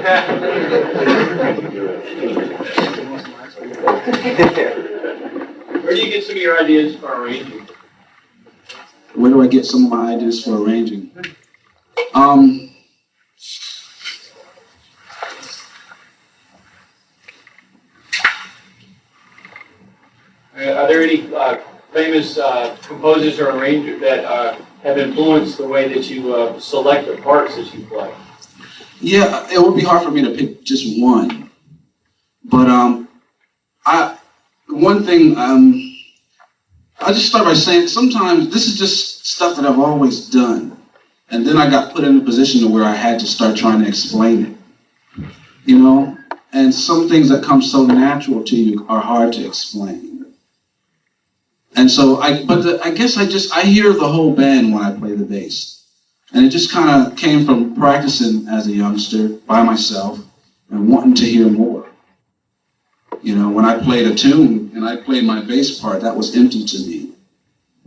Where do you get some of your ideas for arranging? Where do I get some of my ideas for arranging? Are there any famous composers or arrangers that have influenced the way that you select the parts that you play? Yeah, it would be hard for me to pick just one. But one thing, I'll just start by saying sometimes this is just stuff that I've always done. And then I got put in a position where I had to start trying to explain it. You know? And some things that come so natural to you are hard to explain. And so, I guess I hear the whole band when I play the bass. And it just kind of came from practicing as a youngster by myself and wanting to hear more. You know, when I played a tune and I played my bass part, that was empty to me.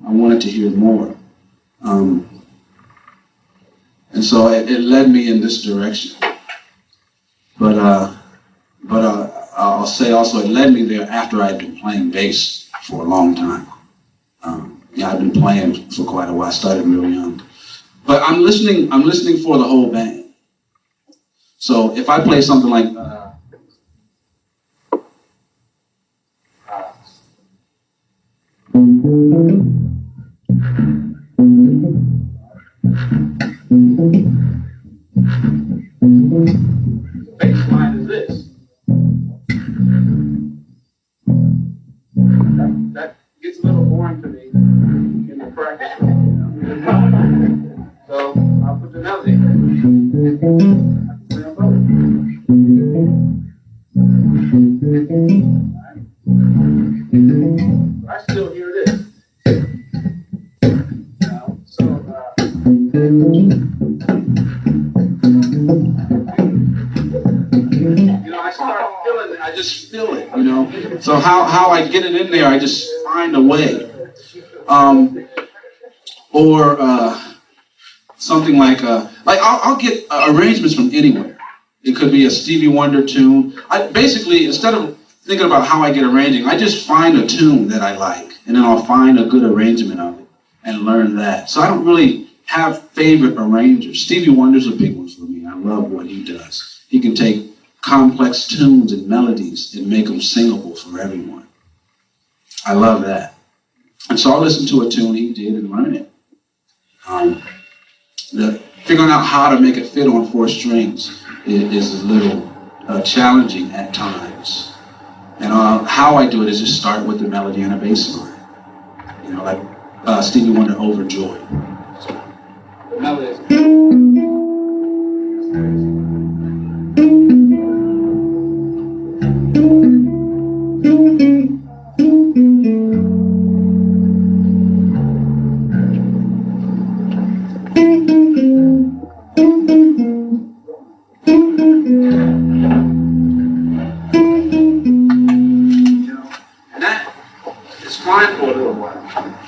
I wanted to hear more. And so it led me in this direction. But I'll say also it led me there after I'd been playing bass for a long time. Yeah, I've been playing for quite a while. I started real young. But I'm listening for the whole band. So if I play something like bass line is this. That gets a little boring to me in the practice room. So I'll put the melody. I can play on both. Right. I still hear this. So you know, I start feeling it. I just feel it. You know. So how I get it in there, I just find a way. Something like I'll get arrangements from anywhere. It could be a Stevie Wonder tune. Basically, instead of thinking about how I get arranging, I just find a tune that I like, and then I'll find a good arrangement of it and learn that. So I don't really have favorite arrangers. Stevie Wonder's a big one for me. I love what he does. He can take complex tunes and melodies and make them singable for everyone. I love that. And so I'll listen to a tune he did and learn it. Figuring out how to make it fit on 4 strings is a little challenging at times. And how I do it is just start with the melody and a bass line. You know, like Stevie Wonder, Overjoyed. So, the melody is... Fine for a little while.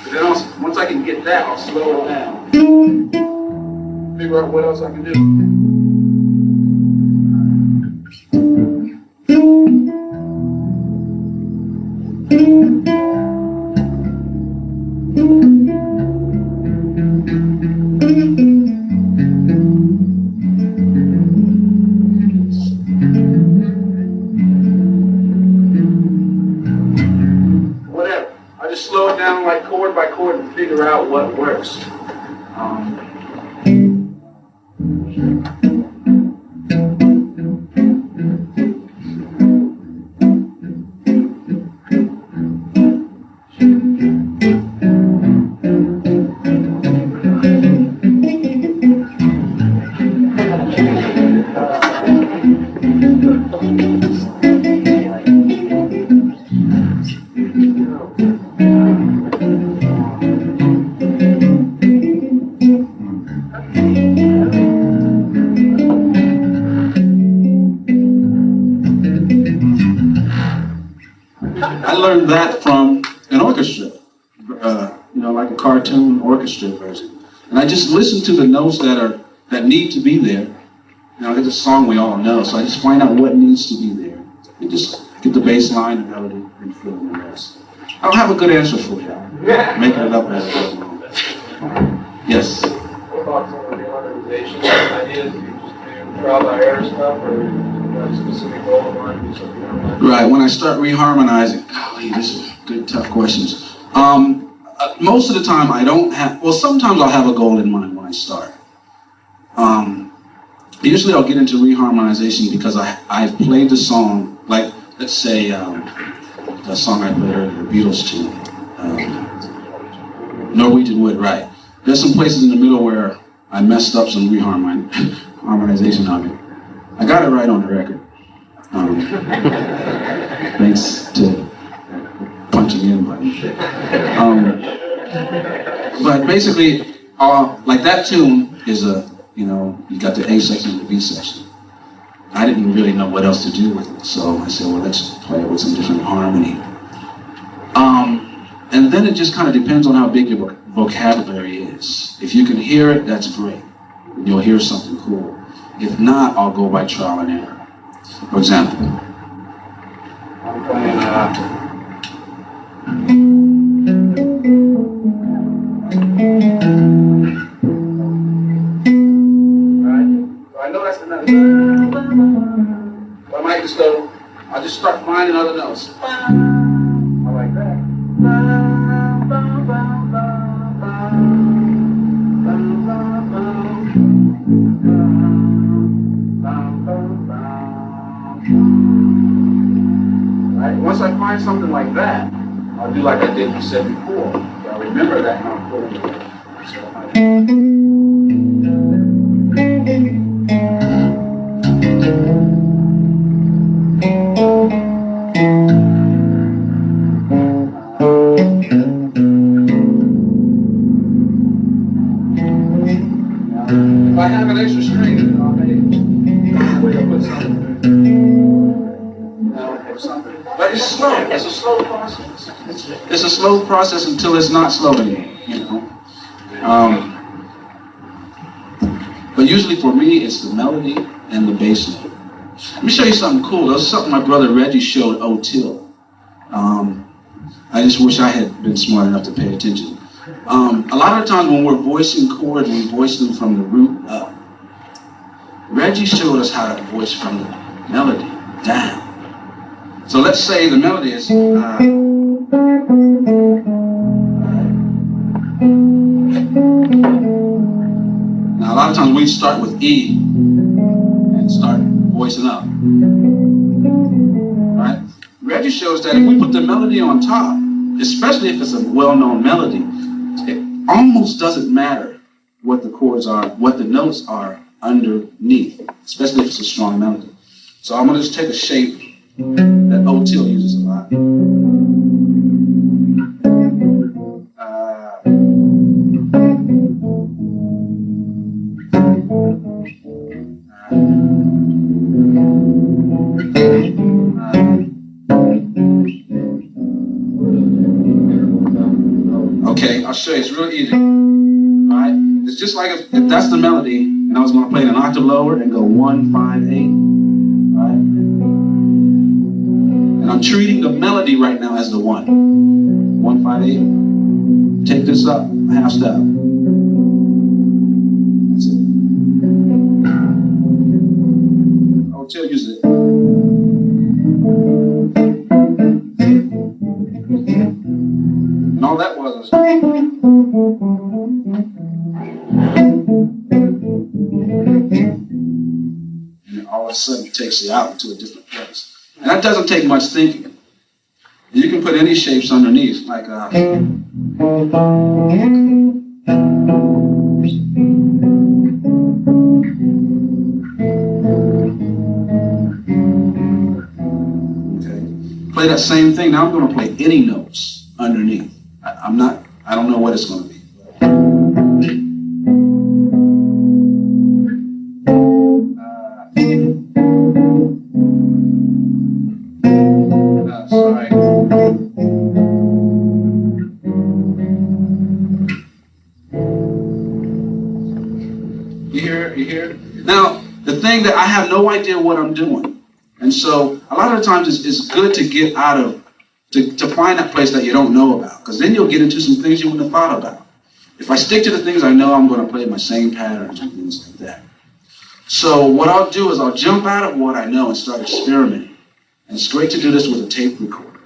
But then once I can get that, I'll slow it down. Figure out what else I can do. Slow it down like chord by chord and figure out what works. I learned that from an orchestra, like a cartoon orchestra version. And I just listen to the notes that need to be there it's a song we all know, so I just find out what needs to be there. And just get the bass line, the melody, and fill in the rest. I don't have a good answer for you. I'm making it up as I go along. Yes? What about some of the organization ideas? Do you just do trial by error stuff, or you have a specific goal in mind to do something on that? Right, when I start reharmonizing, golly, this is good, tough questions. Most of the time I don't have, well, sometimes I'll have a goal in mind when I start. Usually I'll get into reharmonization because I've played the song, like, let's say, the song I played earlier, the Beatles tune, Norwegian Wood, right. There's some places in the middle where I messed up some harmonization on it. I got it right on the record. Thanks to punching in button. But basically, like that tune is you got the A section and the B section. I didn't really know what else to do with it, so I said, well, let's play it with some different harmony. And then it just kind of depends on how big your vocabulary is. If you can hear it, that's great. You'll hear something cool. If not, I'll go by trial and error. For example, I'm playing, I know that's the note. I might just go, I'll just start finding other notes. I like that. Right? Once I find something like that, I'll do like I did you said before. So I'll remember that and I'll put it in. If I have an extra string, I'll put something. But it's slow. It's a slow process. It's a slow process until it's not slow anymore. But usually for me, it's the melody and the bass note. Let me show you something cool. That was something my brother Reggie showed O'Till. I just wish I had been smart enough to pay attention. A lot of times when we're voicing chords, we voice them from the root up. Reggie showed us how to voice from the melody down. So let's say the melody is now a lot of times we start with E and start voicing up. Right? Reggie shows that if we put the melody on top, especially if it's a well-known melody, it almost doesn't matter what the chords are, what the notes are underneath, especially if it's a strong melody. So I'm going to just take a shape that O'Till uses a lot. Okay, I'll show you. It's real easy. All right? It's just like if that's the melody, and I was going to play it an octave lower and go 1, 5, 8. All right? And I'm treating the melody right now as the 1. 1, 5, 8. Take this up, half step. That's it. O'Till uses it. And all that was and all of a sudden it takes you out into a different place. And that doesn't take much thinking. You can put any shapes underneath, like okay. Play that same thing. Now I'm going to play any notes underneath. I don't know what it's going to be. Sorry. You hear? Now, the thing that I have no idea what I'm doing. And so a lot of the times it's good to get out of, to find that place that you don't know about, because then you'll get into some things you wouldn't have thought about. If I stick to the things I know, I'm going to play my same patterns and things like that. So what I'll do is I'll jump out of what I know and start experimenting. And it's great to do this with a tape recorder.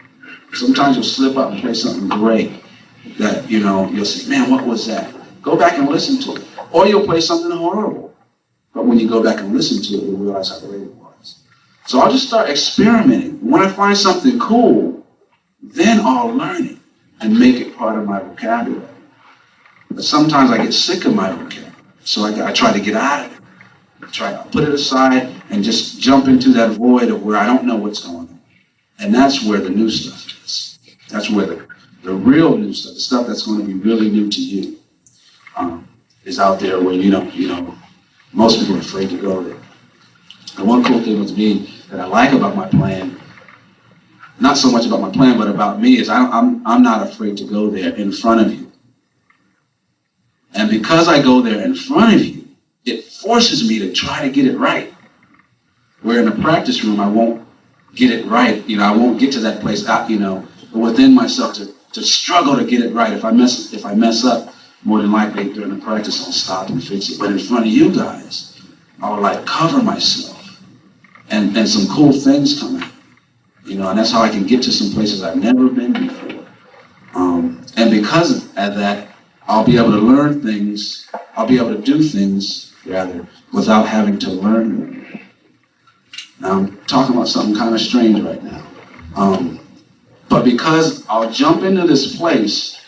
Sometimes you'll slip up and play something great that, you'll say, man, what was that? Go back and listen to it. Or you'll play something horrible. But when you go back and listen to it, you'll realize how great it was. So I'll just start experimenting. When I find something cool, then I'll learn it and make it part of my vocabulary. But sometimes I get sick of my vocabulary. So I try to get out of it. I put it aside and just jump into that void of where I don't know what's going on. And that's where the new stuff is. That's where the real new stuff, the stuff that's going to be really new to you, is out there where most people are afraid to go there. And one cool thing with me that I like about my plan, not so much about my plan, but about me, is I'm not afraid to go there in front of you. And because I go there in front of you, it forces me to try to get it right. Where in a practice room, I won't get it right. I won't get to that place, within myself to struggle to get it right. If I mess up, more than likely during the practice, I'll stop and fix it. But in front of you guys, I'll cover myself. And some cool things come out. And that's how I can get to some places I've never been before. And because of that, I'll be able to learn things, I'll be able to do things, rather, without having to learn them. Now, I'm talking about something kind of strange right now. But because I'll jump into this place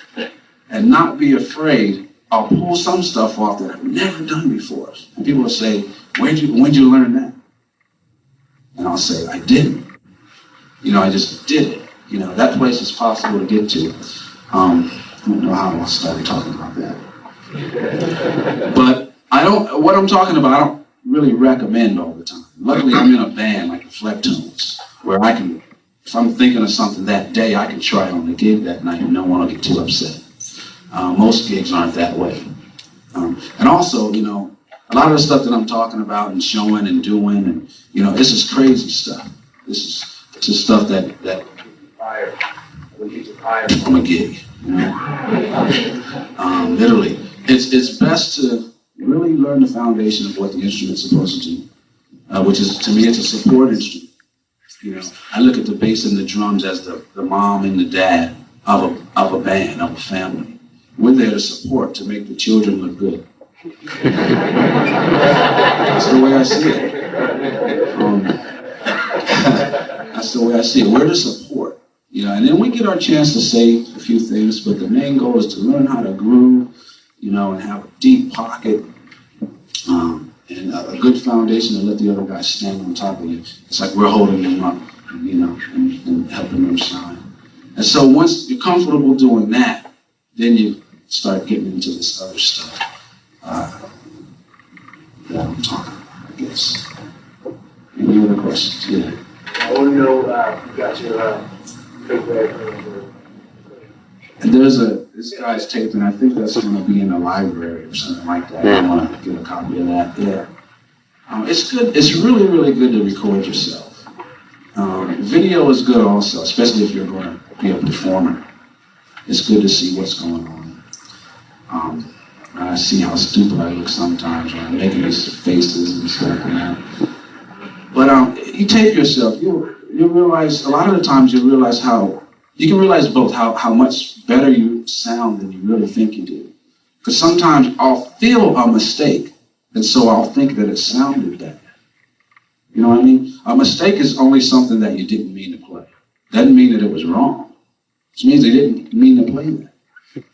and not be afraid, I'll pull some stuff off that I've never done before. And people will say, when'd you learn that? And I'll say, I didn't. I just did it. That place is possible to get to. I don't know how I started talking about that. But what I'm talking about, I don't really recommend all the time. Luckily, I'm in a band like the Fleptones, where I can, if I'm thinking of something that day, I can try it on the gig that night and no one will get too upset. Most gigs aren't that way. And also, a lot of the stuff that I'm talking about and showing and doing, and, this is crazy stuff. This is stuff that would get you fired from a gig. Literally, it's best to really learn the foundation of what the instrument's supposed to do, which is, to me, it's a support instrument. I look at the bass and the drums as the mom and the dad of a band, of a family. We're there to support, to make the children look good. That's the way I see it. That's the way I see it. We're to support. And then we get our chance to say a few things, but the main goal is to learn how to groove, and have a deep pocket, and a good foundation to let the other guys stand on top of you. It's like we're holding them up, and helping them shine. And so once you're comfortable doing that, then you start getting into this other stuff that I'm talking about, I guess. Any other questions? Yeah. I want to know, you got your and this guy's tape, and I think that's going to be in the library or something like that. I want to get a copy of that. Yeah. It's good. It's really, really good to record yourself. Video is good also, especially if you're going to be a performer. It's good to see what's going on. I see how stupid I look sometimes when I'm making these faces and stuff. But you tape yourself, you realize, a lot of the times you can realize both how much better you sound than you really think you do. Because sometimes I'll feel a mistake, and so I'll think that it sounded better. You know what I mean? A mistake is only something that you didn't mean to play. Doesn't mean that it was wrong. It means they didn't mean to play that.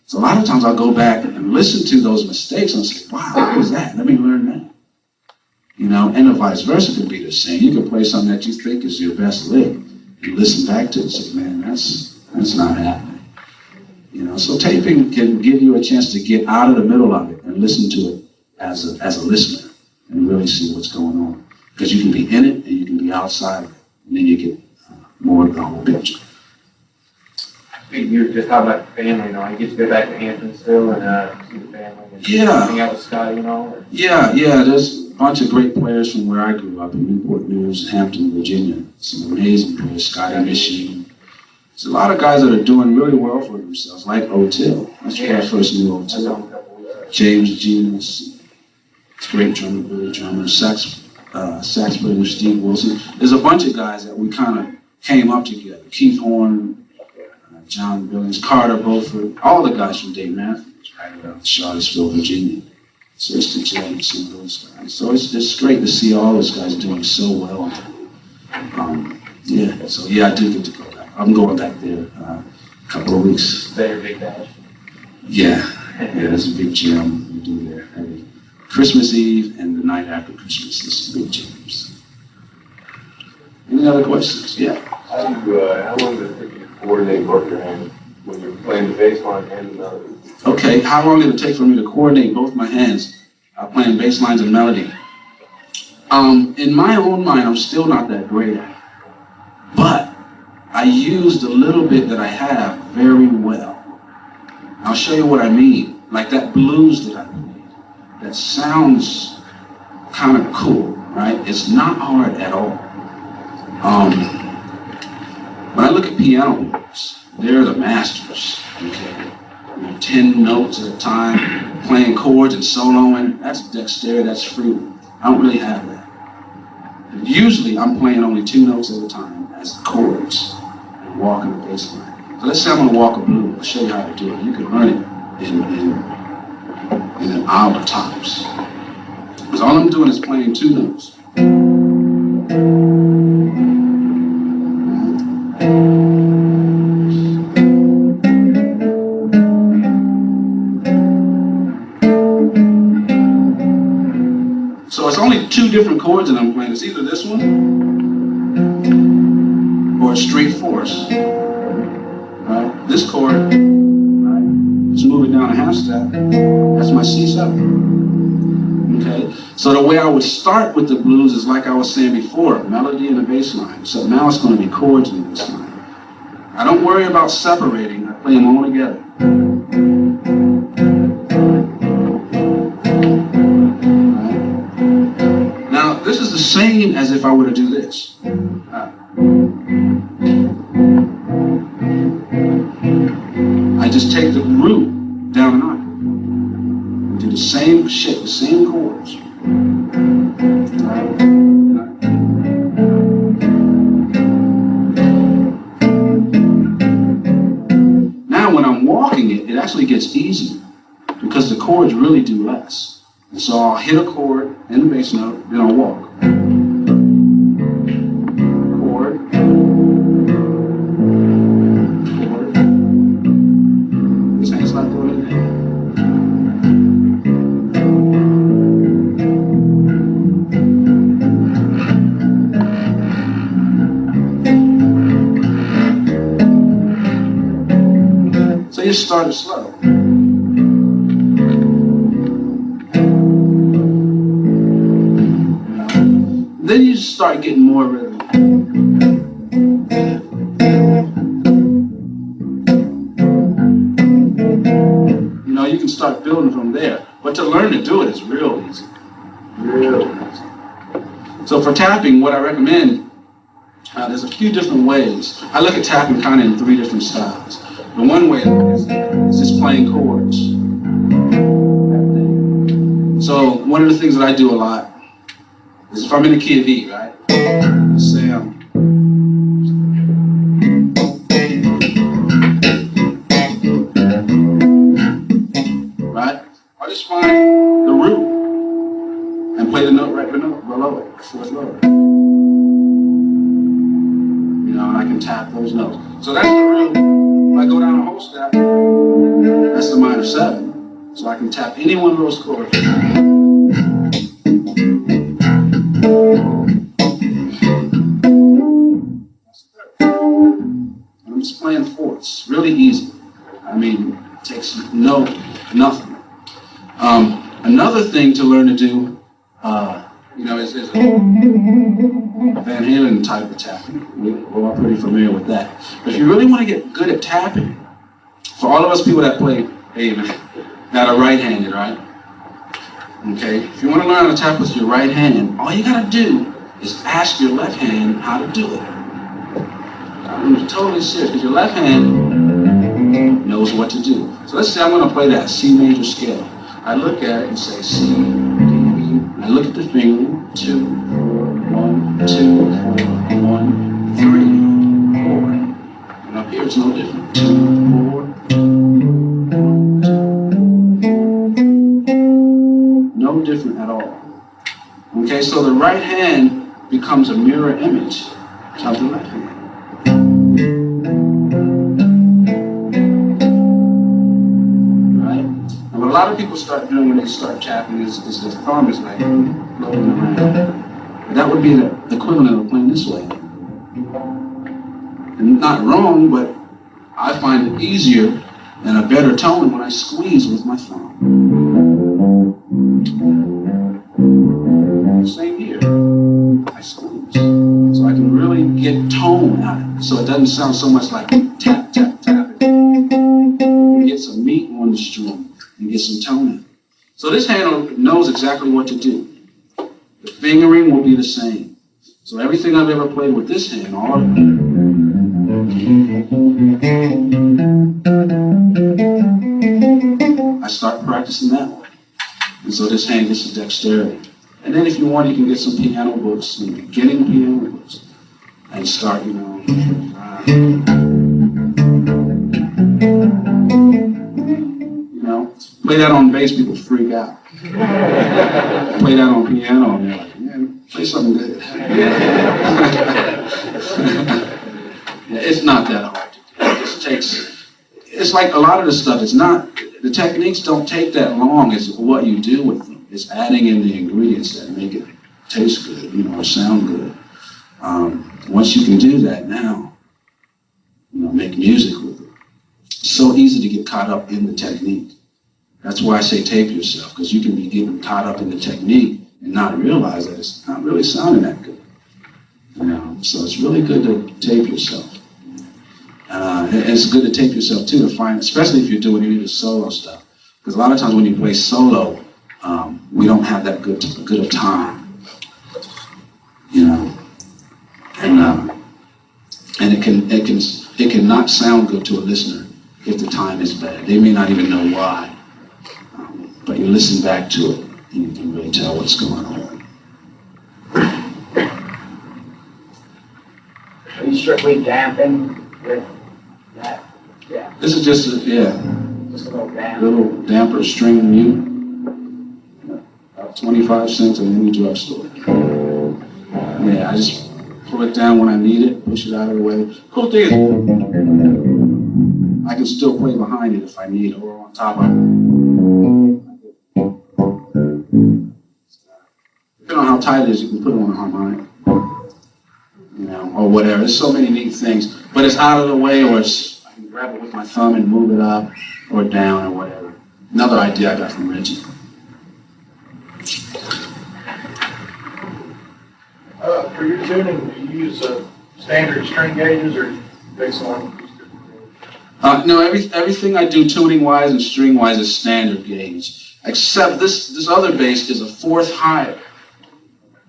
So a lot of times I'll go back and listen to those mistakes and say, wow, what was that? Let me learn that. And the vice versa could be the same. You could play something that you think is your best lick and listen back to it and say, man, that's not happening. So taping can give you a chance to get out of the middle of it and listen to it as a listener and really see what's going on. Because you can be in it and you can be outside of it, and then you get more of the whole picture. You were just talking about the family, you get to go back to Hampton still and see the family. And Yeah. hang out with Scott, Yeah. bunch of great players from where I grew up in Newport News, Hampton, Virginia. Some amazing players, Scotty Michigan. There's a lot of guys that are doing really well for themselves, like O'Till. That's where I first knew O'Till. James Genius, great drummer, Billy drummer, sax player Steve Wilson. There's a bunch of guys that we kind of came up together. Keith Horn, John Billings, Carter Beaufort, all the guys from Dave Matthews, right around Charlottesville, Virginia. Sister James, some of those guys. So it's just great to see all those guys doing so well. I do get to go back. I'm going back there a couple of weeks. Very big bash. Yeah, there's a big jam we do there every Christmas Eve and the night after Christmas. It's big jams. Any other questions? Yeah. How long does it take you to coordinate both your hands when you're playing the bass line and the melody? Okay, how long did it take for me to coordinate both my hands playing bass lines and melody? In my own mind, I'm still not that great at it. But I used a little bit that I have very well. I'll show you what I mean. Like that blues that I played, that sounds kind of cool, right? It's not hard at all. When I look at piano players, they're the masters, okay? 10 notes at a time, playing chords and soloing, that's dexterity, that's fruit. I don't really have that. And usually I'm playing only 2 notes at a time as chords and walking the bass line. So let's say I'm gonna walk a blues. I'll show you how to do it. You can learn it in an hour tops. Because all I'm doing is playing 2 notes. So it's only 2 different chords that I'm playing. It's either this one or it's straight fourths. Right? This chord, right? Just move it down a half step. That's my C7. Okay? So the way I would start with the blues is like I was saying before, melody and a bass line. So now it's going to be chords and a bass line. I don't worry about separating. I play them all together. This is the same as if I were to do this. I just take the root down an octave. Do the same shit, the same chords. Now when I'm walking it, it actually gets easier because the chords really do less. And so I'll hit a chord in the bass note, then I'll walk. Chord. Chord. This hand's not doing it now. So you start it slow. Then you start getting more rhythm. You know, you can start building from there. But to learn to do it is real easy. Real easy. So for tapping, what I recommend, there's a few different ways. I look at tapping kind of in 3 different styles. The one way is just playing chords. So one of the things that I do a lot is if I'm in the key of E, right? Let's say right? I'll just find the root and play the note right below it, the 4th lower. You know, and I can tap those notes. So that's the root. If I go down a whole step, that's the minor 7. So I can tap any one of those chords. I'm just playing 4ths, really easy. I mean, it takes nothing. Another thing to learn to do, is a Van Halen type of tapping. We're all pretty familiar with that. But if you really want to get good at tapping, for all of us people that play AIMM, that are right-handed, right? Okay? If you want to learn how to tap with your right hand, all you gotta do is ask your left hand how to do it. I'm totally serious, because your left hand knows what to do. So let's say I'm gonna play that C major scale. I look at it and say C, D, E. I look at the finger, 2, 1, 2, 4, 1, 3, 4. And up here it's no different. 2, 4, 2. No different at all. Okay, so the right hand becomes a mirror image of the left hand. Right? And what a lot of people start doing when they start tapping is the thumb is like floating around. But that would be the equivalent of playing this way. And not wrong, but I find it easier and a better tone when I squeeze with my thumb. Same here. I squeeze. So I can really get tone out of it. So it doesn't sound so much like tap, tap, tap. You get some meat on the string and get some tone out of it. So this hand knows exactly what to do. The fingering will be the same. So everything I've ever played with this hand, all of it. I start practicing that way. And so this hand gets the dexterity. And then if you want, you can get some piano books, some beginning piano books, and start, you know, play that on bass, people freak out. Play that on piano, and they're like, man, play something good. It's not that hard to do. It just takes, it's like a lot of the stuff, it's not, the techniques don't take that long, it's what you do with them. It's adding in the ingredients that make it taste good, you know, or sound good. Once you can do that now, you know, make music with it. It's so easy to get caught up in the technique. That's why I say tape yourself, because you can be getting caught up in the technique and not realize that it's not really sounding that good. You know, so it's really good to tape yourself. And it's good to tape yourself too, to find, especially if you're doing any of the solo stuff. Because a lot of times when you play solo, we don't have that good of time, you know, and it can not sound good to a listener if the time is bad. They may not even know why, but you listen back to it and you can really tell what's going on. Are you strictly damping with that? Yeah. This is just Just a little damp. little damper string mute. 25 cents in any drugstore. Yeah, I just pull it down when I need it, push it out of the way. Cool thing is, I can still play behind it if I need it, or on top of it. Depending on how tight it is, you can put it on a harmonic, you know, or whatever. There's so many neat things, but it's out of the way, or it's, I can grab it with my thumb and move it up or down or whatever. Another idea I got from Reggie. For your tuning, do you use standard string gauges or based on? No, everything I do tuning-wise and string-wise is standard gauge, except this other bass is a fourth higher.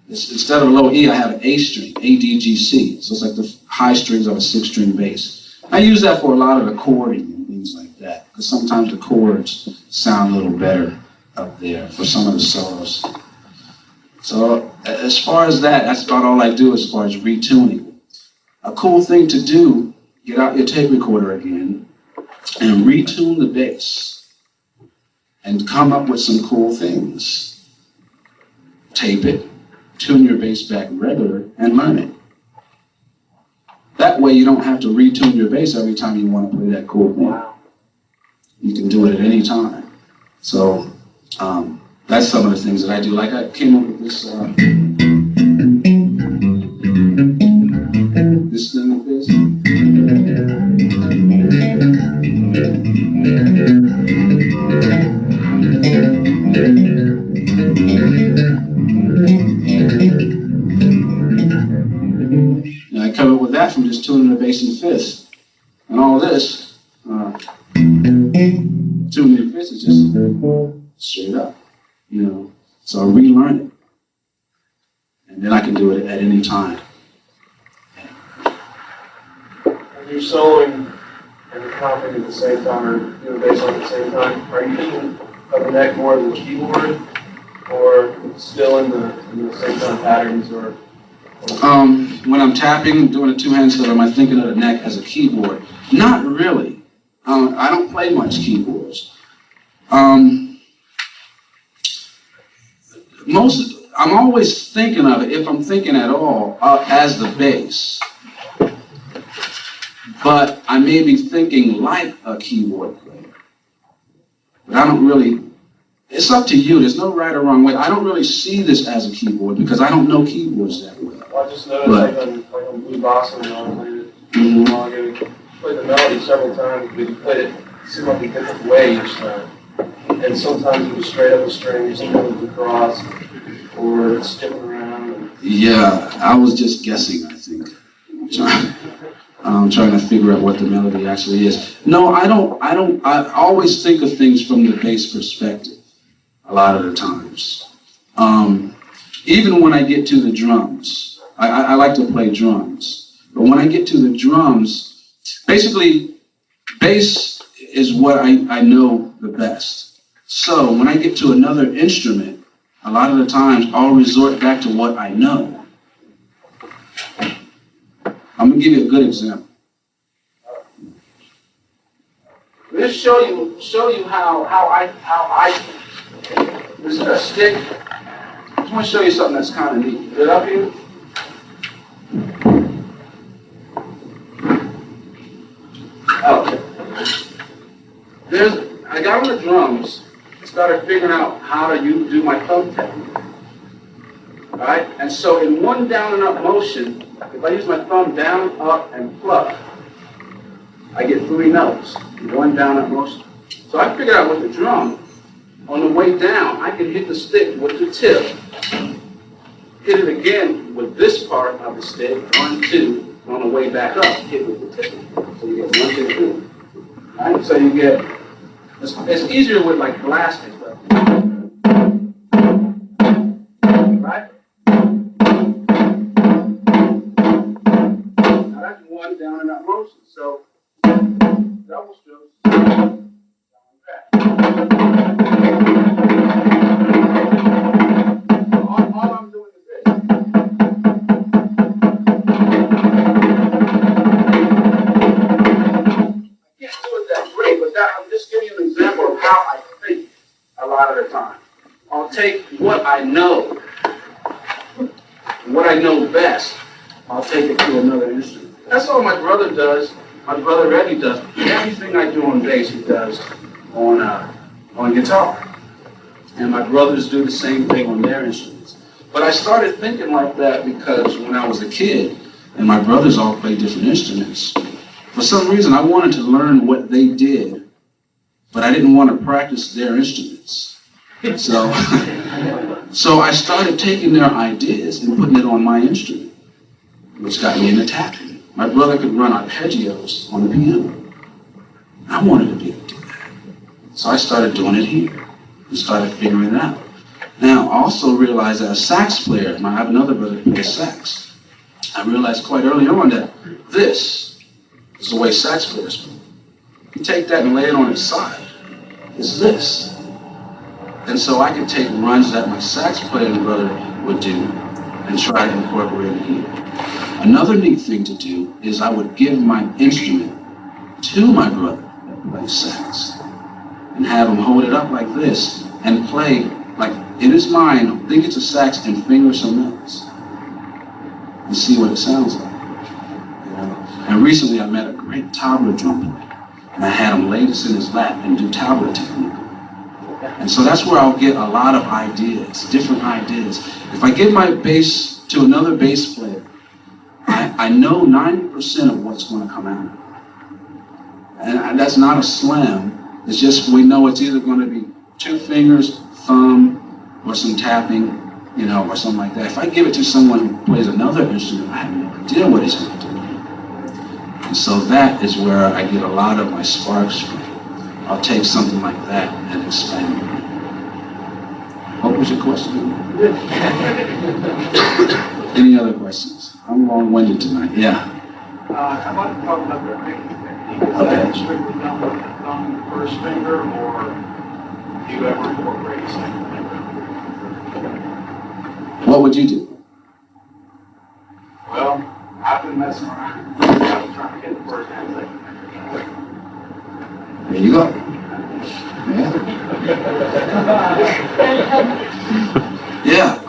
Instead of a low E, I have an A string, A, D, G, C. So it's like the high strings of a 6-string bass. I use that for a lot of the chording and things like that, because sometimes the chords sound a little better up there for some of the solos. So as far as that, that's about all I do as far as retuning. A cool thing to do, get out your tape recorder again and retune the bass and come up with some cool things. Tape it, tune your bass back regular, and learn it. That way you don't have to retune your bass every time you want to play that cool thing. You can do it at any time. So that's some of the things that I do. Like I came up with this this thing like this. And I come up with that from just tuning the bass in fifths. And all this, tuning the fifths is just straight up, you know. So I relearn it. And then I can do it at any time. When you're soloing and comping at the same time, or doing bass line at the same time, are you thinking of the neck more than the keyboard, or still in the same time patterns, or? When I'm tapping, doing a two-hand set, am I thinking of the neck as a keyboard? Not really. I don't play much keyboards. I'm always thinking of it, if I'm thinking at all, as the bass. But I may be thinking like a keyboard player. But I don't really, it's up to you. There's no right or wrong way. I don't really see this as a keyboard because I don't know keyboards that well. Well, I just noticed like on Blue Bossa, when I played it a while ago, you played the melody several times, but you played it seemed like a different way each time. And sometimes it was straight up a string, sometimes it was across, or skipping around. Yeah, I was just guessing, I think. Trying to figure out what the melody actually is. No, I always think of things from the bass perspective, a lot of the times. Even when I get to the drums, I like to play drums. But when I get to the drums, basically, bass is what I know the best. So when I get to another instrument, a lot of the times I'll resort back to what I know. I'm gonna give you a good example. Let's show you how I this is a stick. I just want to show you something that's kind of neat. Is it up here? Oh. I got on the drums, started figuring out how to do my thumb technique. Alright? And so in one down and up motion, if I use my thumb down, up, and pluck, I get 3 notes in one down up motion. So I figured out with the drum, on the way down, I can hit the stick with the tip, hit it again with this part of the stick, 1, 2, and on the way back up, hit with the tip. So you get 1, 2, 3. Alright? So you get, it's easier with like blasting stuff. Right? Now that's one down and up motion. So double strokes, down and back. All I'm doing is this. I can't do it that great, but I'm just giving you an example of how I think a lot of the time. I'll take what I know, what I know best, I'll take it to another instrument. That's all my brother does. My brother Reggie does. Everything I do on bass, he does on guitar. And my brothers do the same thing on their instruments. But I started thinking like that because when I was a kid, and my brothers all played different instruments, for some reason I wanted to learn what they did, but I didn't want to practice their instruments. So I started taking their ideas and putting it on my instrument, which got me into tapping. My brother could run arpeggios on the piano. I wanted to be able to do that. So I started doing it here and started figuring it out. Now, I also realized that a sax player, and I have another brother who plays sax, I realized quite early on that this is the way sax players play. You take that and lay it on its side. It's this. And so I could take runs that my sax playing brother would do and try to incorporate it here. Another neat thing to do is I would give my instrument to my brother that plays sax and have him hold it up like this and play like in his mind, think it's a sax and finger some notes and see what it sounds like. You know? And recently I met a great tabla drum player and I had him lay this in his lap and do tabla technique. And so that's where I'll get a lot of ideas, different ideas. If I give my bass to another bass player, I know 90% of what's going to come out. And that's not a slam. It's just we know it's either going to be 2 fingers, thumb, or some tapping, you know, or something like that. If I give it to someone who plays another instrument, I have no idea what he's going to do. And so that is where I get a lot of my sparks from. I'll take something like that and expand it. What was your question? Any other questions? I'm long-winded tonight. Yeah. I'd like to talk about the picking technique. Is Okay. that strictly done with the thumb and the first finger, or do you ever incorporate a second finger? What would you do? Well, I've been messing around. I've been trying to get the first and second finger. There you go. Yeah. Yeah.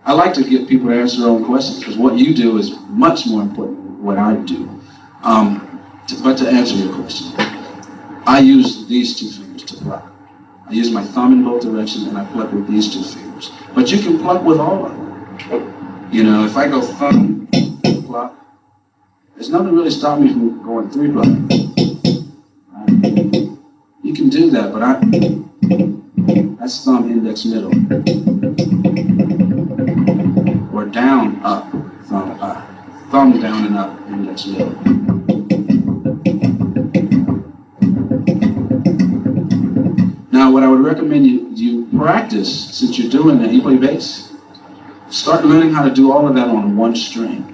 I like to get people to answer their own questions because what you do is much more important than what I do. But to answer your question, I use these two fingers to pluck. I use my thumb in both directions and I pluck with these two fingers. But you can pluck with all of them. You know, if I go thumb, pluck, there's nothing really stopping me from going three pluck. You can do that, but that's thumb, index, middle. Or down, up, thumb, up. Thumb down and up, index, middle. Now, what I would recommend you practice, since you're doing that, you play bass, start learning how to do all of that on one string.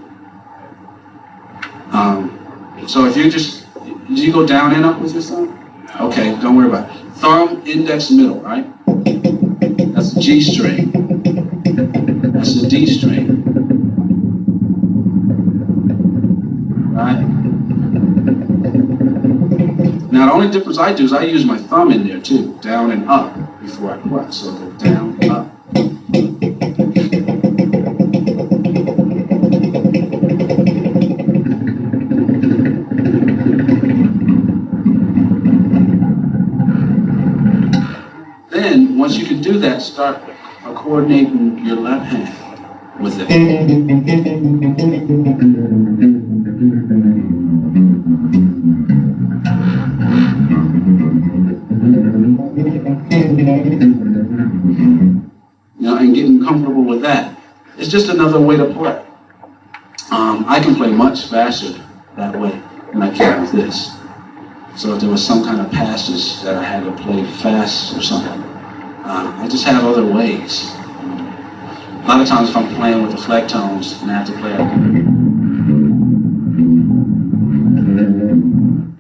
So if you do you go down and up with your thumb? Okay, don't worry about it. Thumb, index, middle, right? That's the G string. That's the D string. Right? Now the only difference I do is I use my thumb in there too, down and up before I pluck. So I go down, up. Then, once you can do that, start coordinating your left hand with it. You know, and getting comfortable with that. It's just another way to play. I can play much faster that way than I can with this. So if there was some kind of passage that I had to play fast or something, I just have other ways. A lot of times if I'm playing with the flectones and I have to play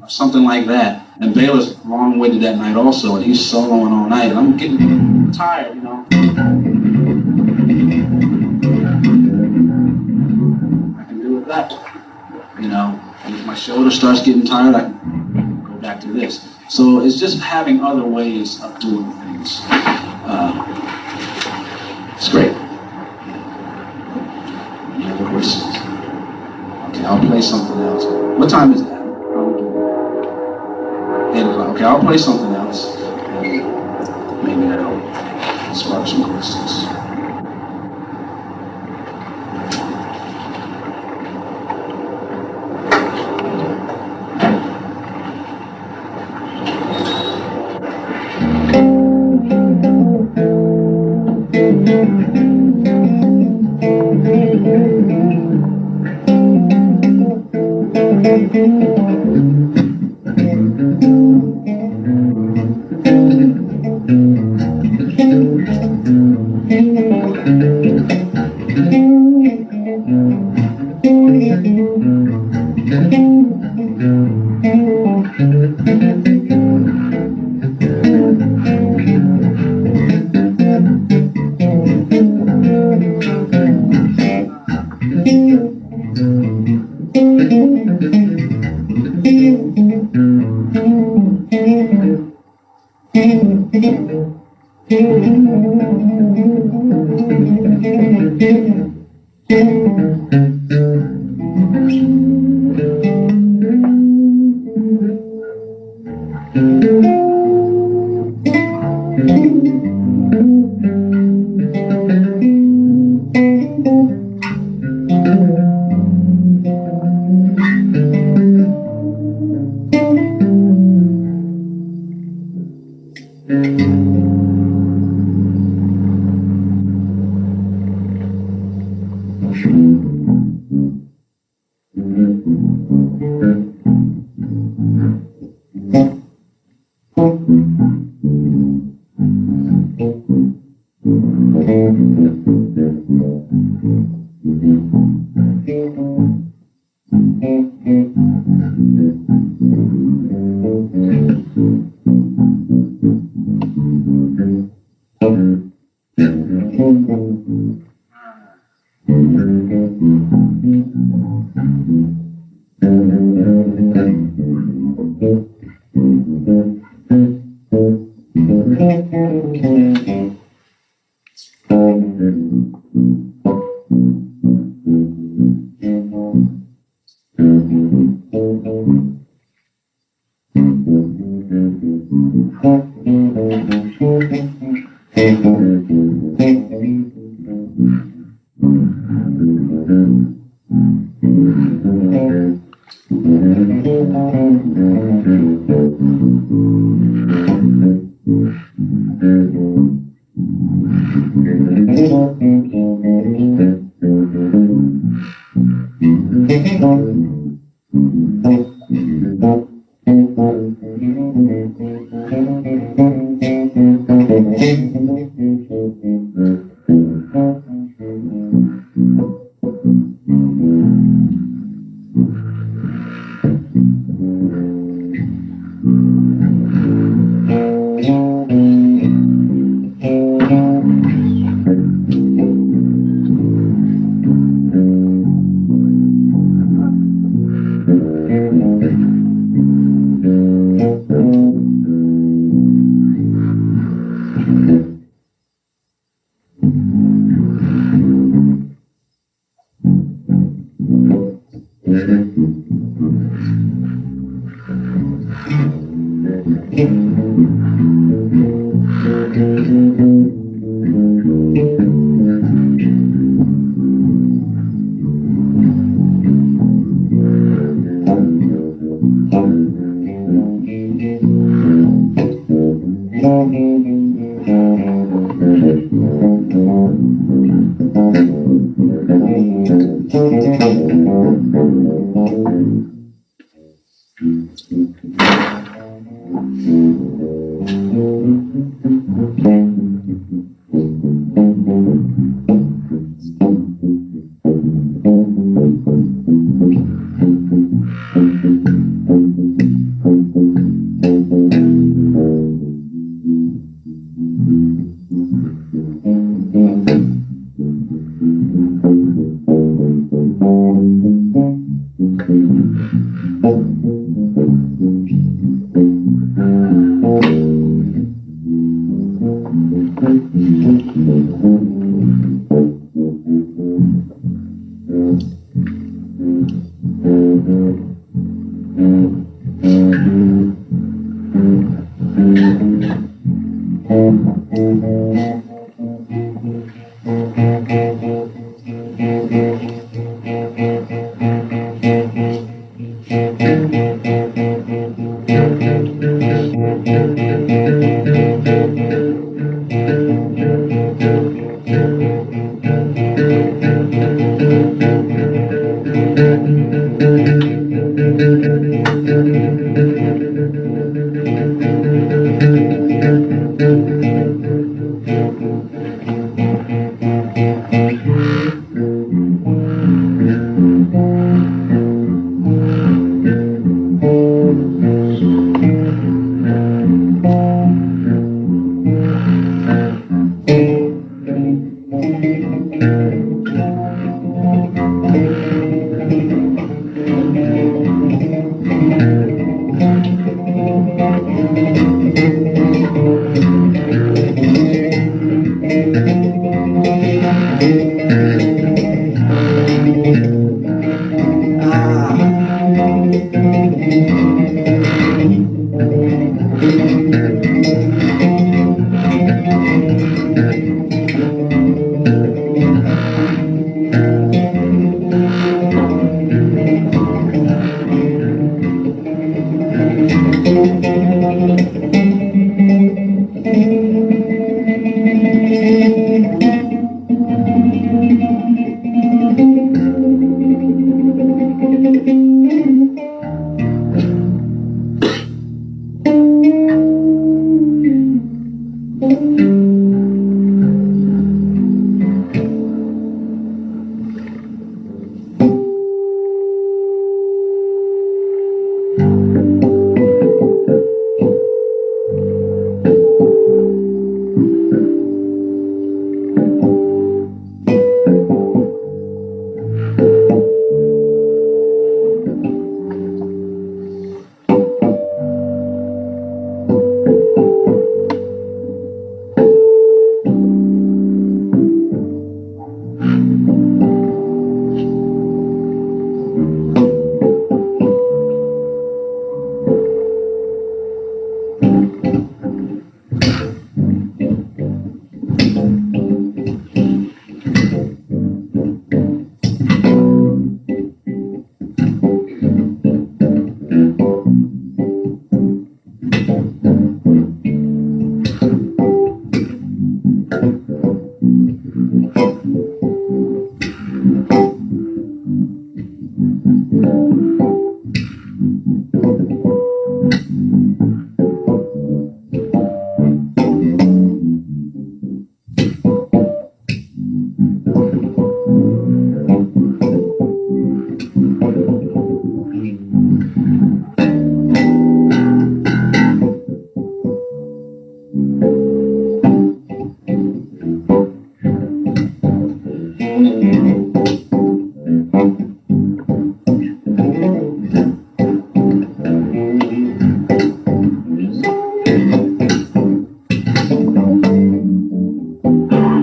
or something like that, and Baylor's long-winded that night also, and he's soloing all night, and I'm getting tired, you know. I can do it that way, you know. And if my shoulder starts getting tired, I can go back to this. So it's just having other ways of doing things. It's great. Any other questions? Okay, I'll play something else. What time is that? 8 o'clock. Okay, I'll play something else. And maybe that'll spark some questions.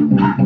Thank you.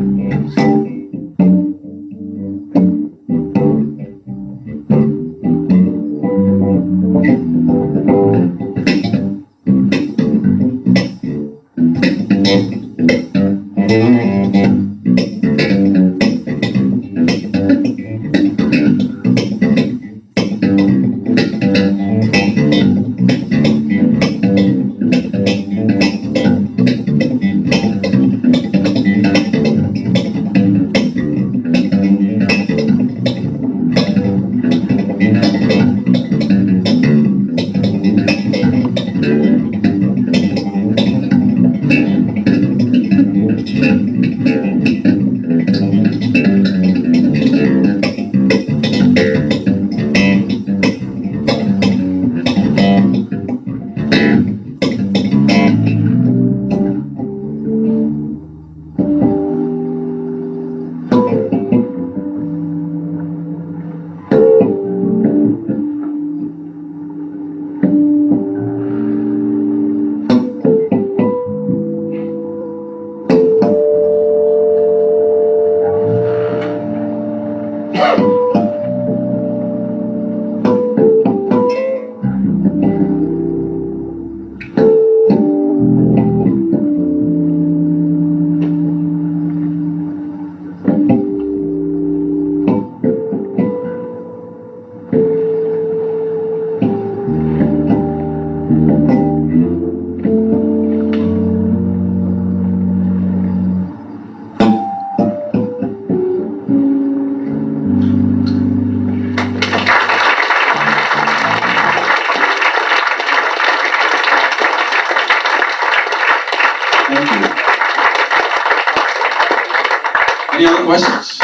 Any other questions?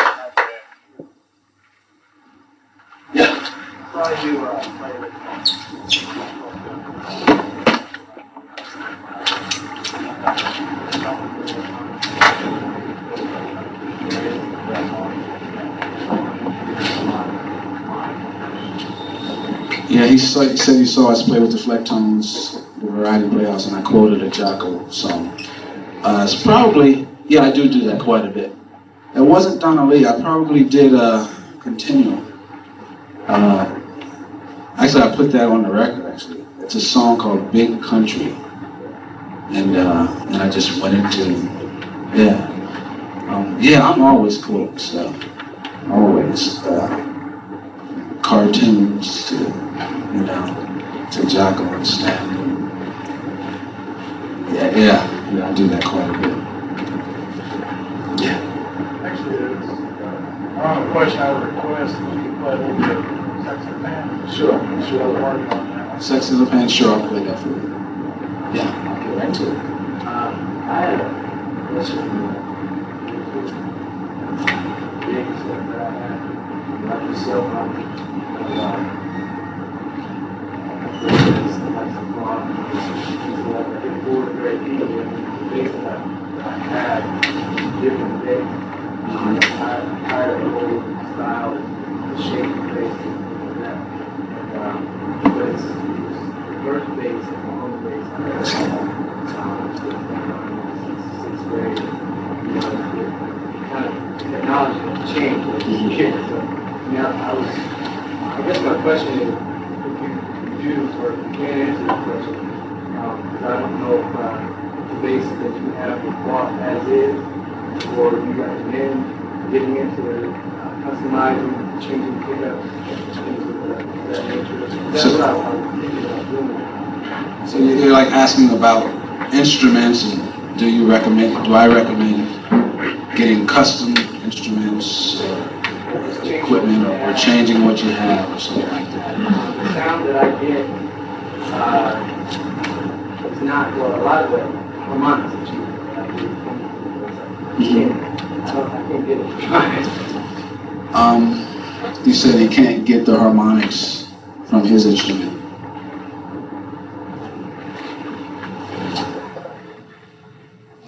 Yeah. Yeah, he said he saw us play with the Flecktones, the Variety Playhouse, and I quoted a Jocko song. It's probably, yeah, I do that quite a bit. It wasn't Donna Lee, I probably did Continuum. Actually, I put that on the record, actually. It's a song called Big Country. And I just went into, yeah. Yeah, I'm always quoting stuff. Always. Cartoons to, to Jocko and Stan. Yeah, I do that quite a bit. Yeah. Actually, it's on a question I would request that you play a little bit of Sex and the Band. Sure. We're working on that. Sex is a Pan, sure, I'll play that for you. Yeah, I'll get right to it. I had a question for gigs that I had, like yourself, different things. I'm tired of the whole style, the shape of face, and that. But it's first base and home base. Sixth grade, kind of technology has changed over the years. So, I guess my question is, if you do, or if you can't answer the question, because I don't know if the base that you have is bought as is, or you recommend getting into customizing, changing pickups, things of that nature. That's what I was thinking about doing. So you're like asking about instruments, and do I recommend getting custom instruments, equipment, or changing what you have, or something like that? The sound that I get is not, well, a lot of the harmonics that I can't get it. He said he can't get the harmonics from his instrument.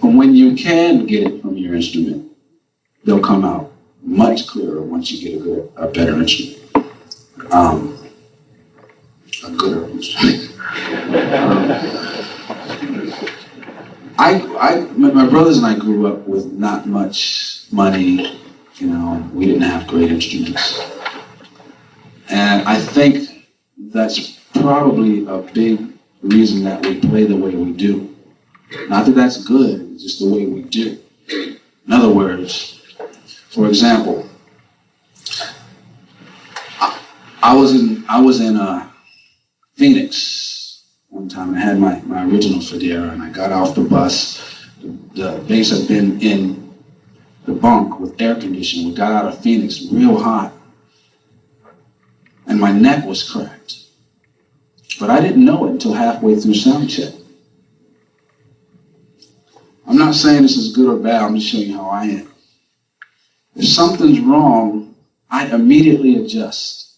But when you can get it from your instrument, they'll come out much clearer once you get a better instrument. A gooder instrument. My brothers and I grew up with not much money. You know, we didn't have great instruments. And I think that's probably a big reason that we play the way we do. Not that that's good, it's just the way we do. In other words, for example, I was in Phoenix one time, and I had my original Federa, and I got off the bus. The bass had been in the bunk with air conditioning. We got out of Phoenix real hot, and my neck was cracked. But I didn't know it until halfway through sound check. I'm not saying this is good or bad, I'm just showing you how I am. If something's wrong, I immediately adjust.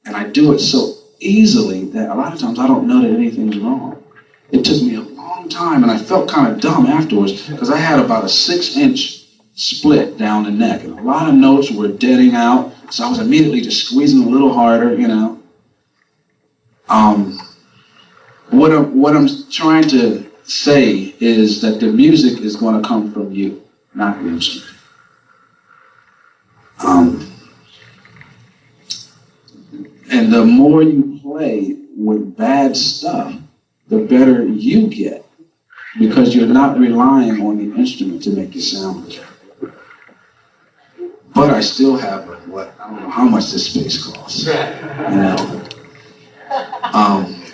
And I do it so easily that a lot of times I don't know that anything's wrong. It took me a long time, and I felt kind of dumb afterwards because I had about a 6-inch split down the neck, and a lot of notes were deading out, so I was immediately just squeezing a little harder, you know. What I'm trying to say is that the music is going to come from you, not the instrument. And the more you play with bad stuff, the better you get, because you're not relying on the instrument to make you sound good. But I still have I don't know how much this space costs. You know?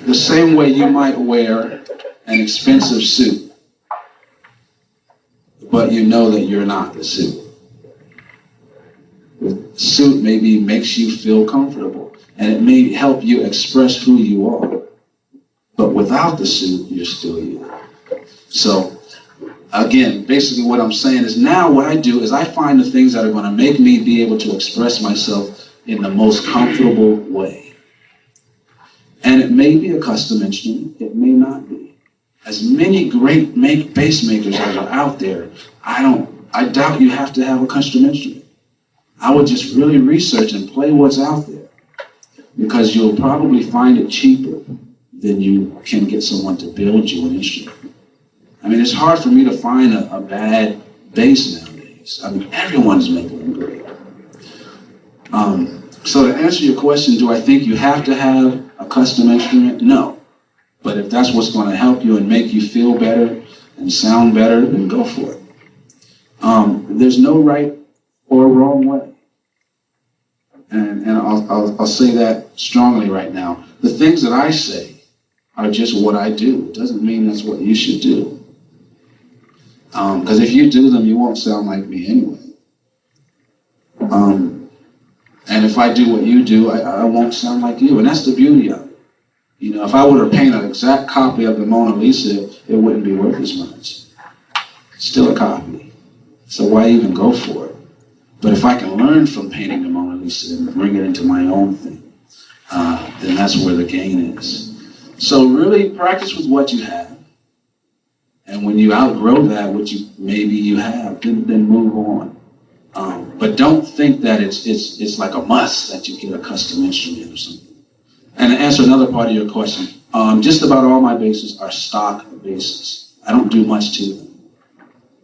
The same way you might wear an expensive suit, but you know that you're not the suit. The suit maybe makes you feel comfortable, and it may help you express who you are. But without the suit, you're still you. So, again, basically what I'm saying is now what I do is I find the things that are going to make me be able to express myself in the most comfortable way. And it may be a custom instrument, it may not be. As many great bass makers as are out there, I doubt you have to have a custom instrument. I would just really research and play what's out there, because you'll probably find it cheaper than you can get someone to build you an instrument. I mean, it's hard for me to find a bad bass nowadays. I mean, everyone's making them great. So to answer your question, do I think you have to have a custom instrument? No. But if that's what's going to help you and make you feel better and sound better, then go for it. There's no right or wrong way. And I'll say that strongly right now. The things that I say are just what I do. It doesn't mean that's what you should do. Because if you do them, you won't sound like me anyway. And if I do what you do, I won't sound like you. And that's the beauty of it. You know, if I were to paint an exact copy of the Mona Lisa, it wouldn't be worth as much. It's still a copy. So why even go for it? But if I can learn from painting the Mona Lisa and bring it into my own thing, then that's where the gain is. So really practice with what you have. And when you outgrow that, which maybe you have, then move on. But don't think that it's like a must that you get a custom instrument or something. And to answer another part of your question, just about all my basses are stock basses. I don't do much to them.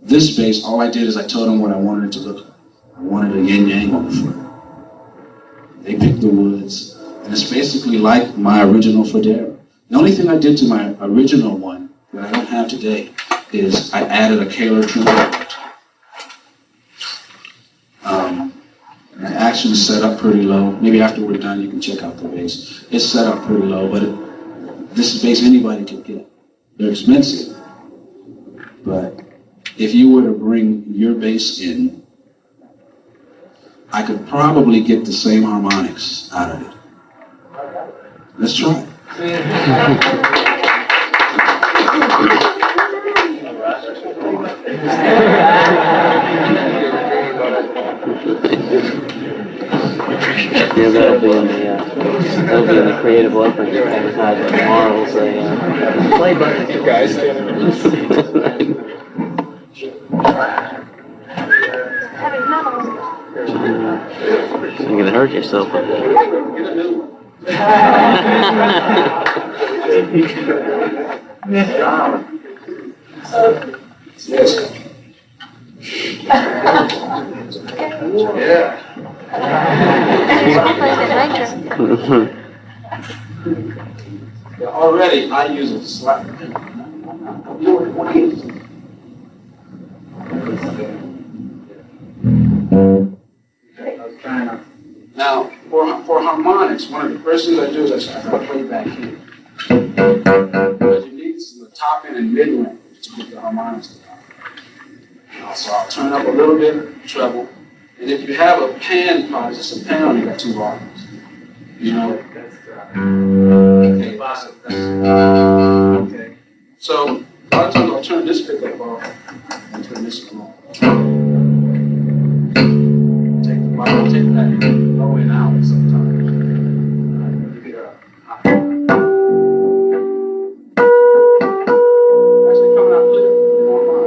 This bass, all I did is I told them what I wanted it to look like. I wanted a yin-yang on the front. They picked the woods, and it's basically like my original Federa. The only thing I did to my original one that I don't have today is I added a Kaler trim. And I actually set up pretty low. Maybe after we're done, you can check out the bass. It's set up pretty low, but this is bass anybody could get. They're expensive. But if you were to bring your bass in, I could probably get the same harmonics out of it. Let's try it. Yeah, that'll be in the creative opening advertisement tomorrow. We'll say, play button. You guys you're gonna hurt yourself with that. Yes. Yeah. Yeah, already I use a slap. Now, for harmonics, one of the first things I do is I try to play back here. Because you need the top end and mid range to get the harmonics to come. So I'll turn up a little bit, treble. And if you have a pan part, just a pan, you got two volumes. You know? Okay, okay. So a lot of times I'll turn this pickup off and turn this on. Take the bottom, take that low and out sometimes. You get a actually coming out clear. You won't mind.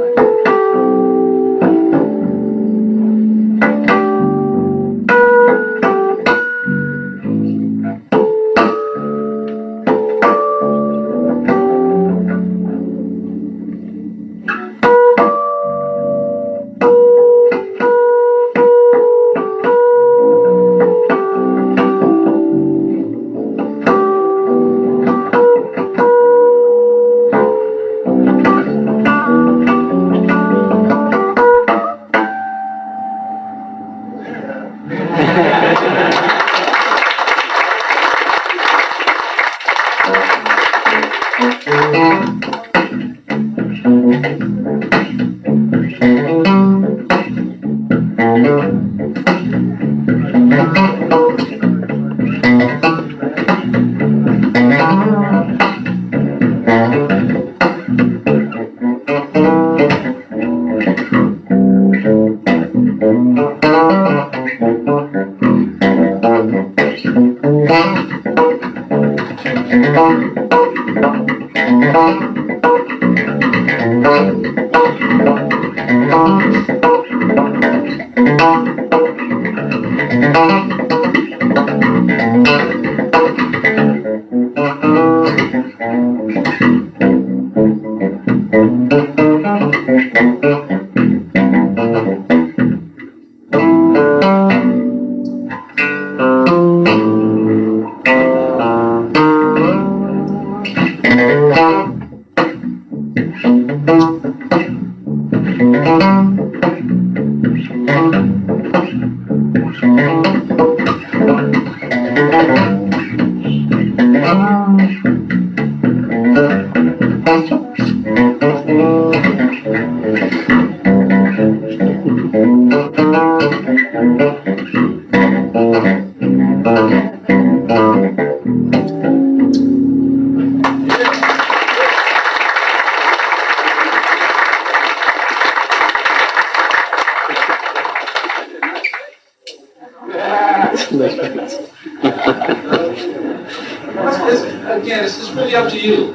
Again, it's really up to you.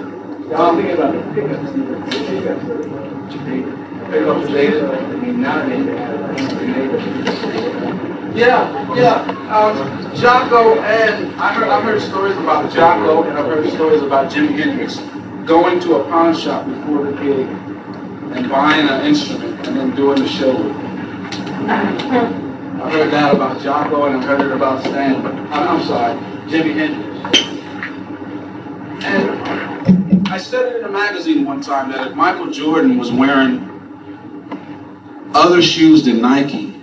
I'm thinking about the pickups. Pickups later, I mean, nowadays they have Yeah. Jocko, and I've heard stories about Jocko, and I've heard stories about Jimi Hendrix going to a pawn shop before the gig and buying an instrument and then doing the show. I've heard that about Jocko, and I've heard it about Stan. I'm sorry, Jimi Hendrix. And I said it in a magazine one time that if Michael Jordan was wearing other shoes than Nike,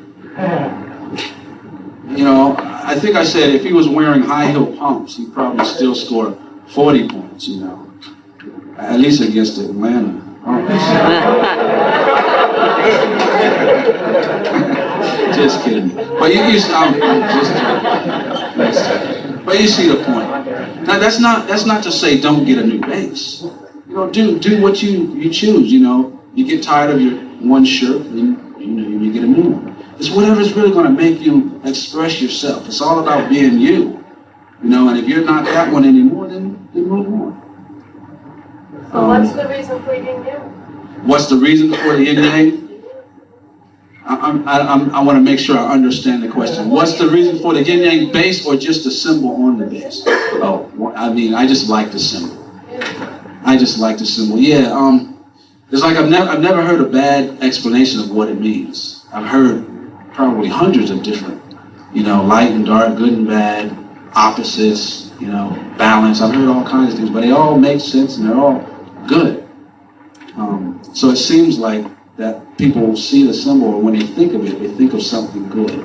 you know, I think I said if he was wearing high heel pumps, he'd probably still score 40 points, you know, at least against Atlanta. Just kidding. But I'm just kidding. But you see the point. Now that's not to say don't get a new bass. You know, do what you choose. You know, you get tired of your one shirt, and you get a new one. It's whatever's really going to make you express yourself. It's all about being you. You know, and if you're not that one anymore, then move on. So what's the reason for yin yang? What's the reason for the yin yang? I want to make sure I understand the question. What's the reason for the yin yang bass, or just the symbol on the bass? Oh, I mean, I just like the symbol. I just like the symbol. Yeah. It's like I've never heard a bad explanation of what it means. I've heard probably hundreds of different, light and dark, good and bad, opposites, balance. I've heard all kinds of things, but they all make sense and they're all good. So it seems like that people see the symbol, and when they think of it, they think of something good.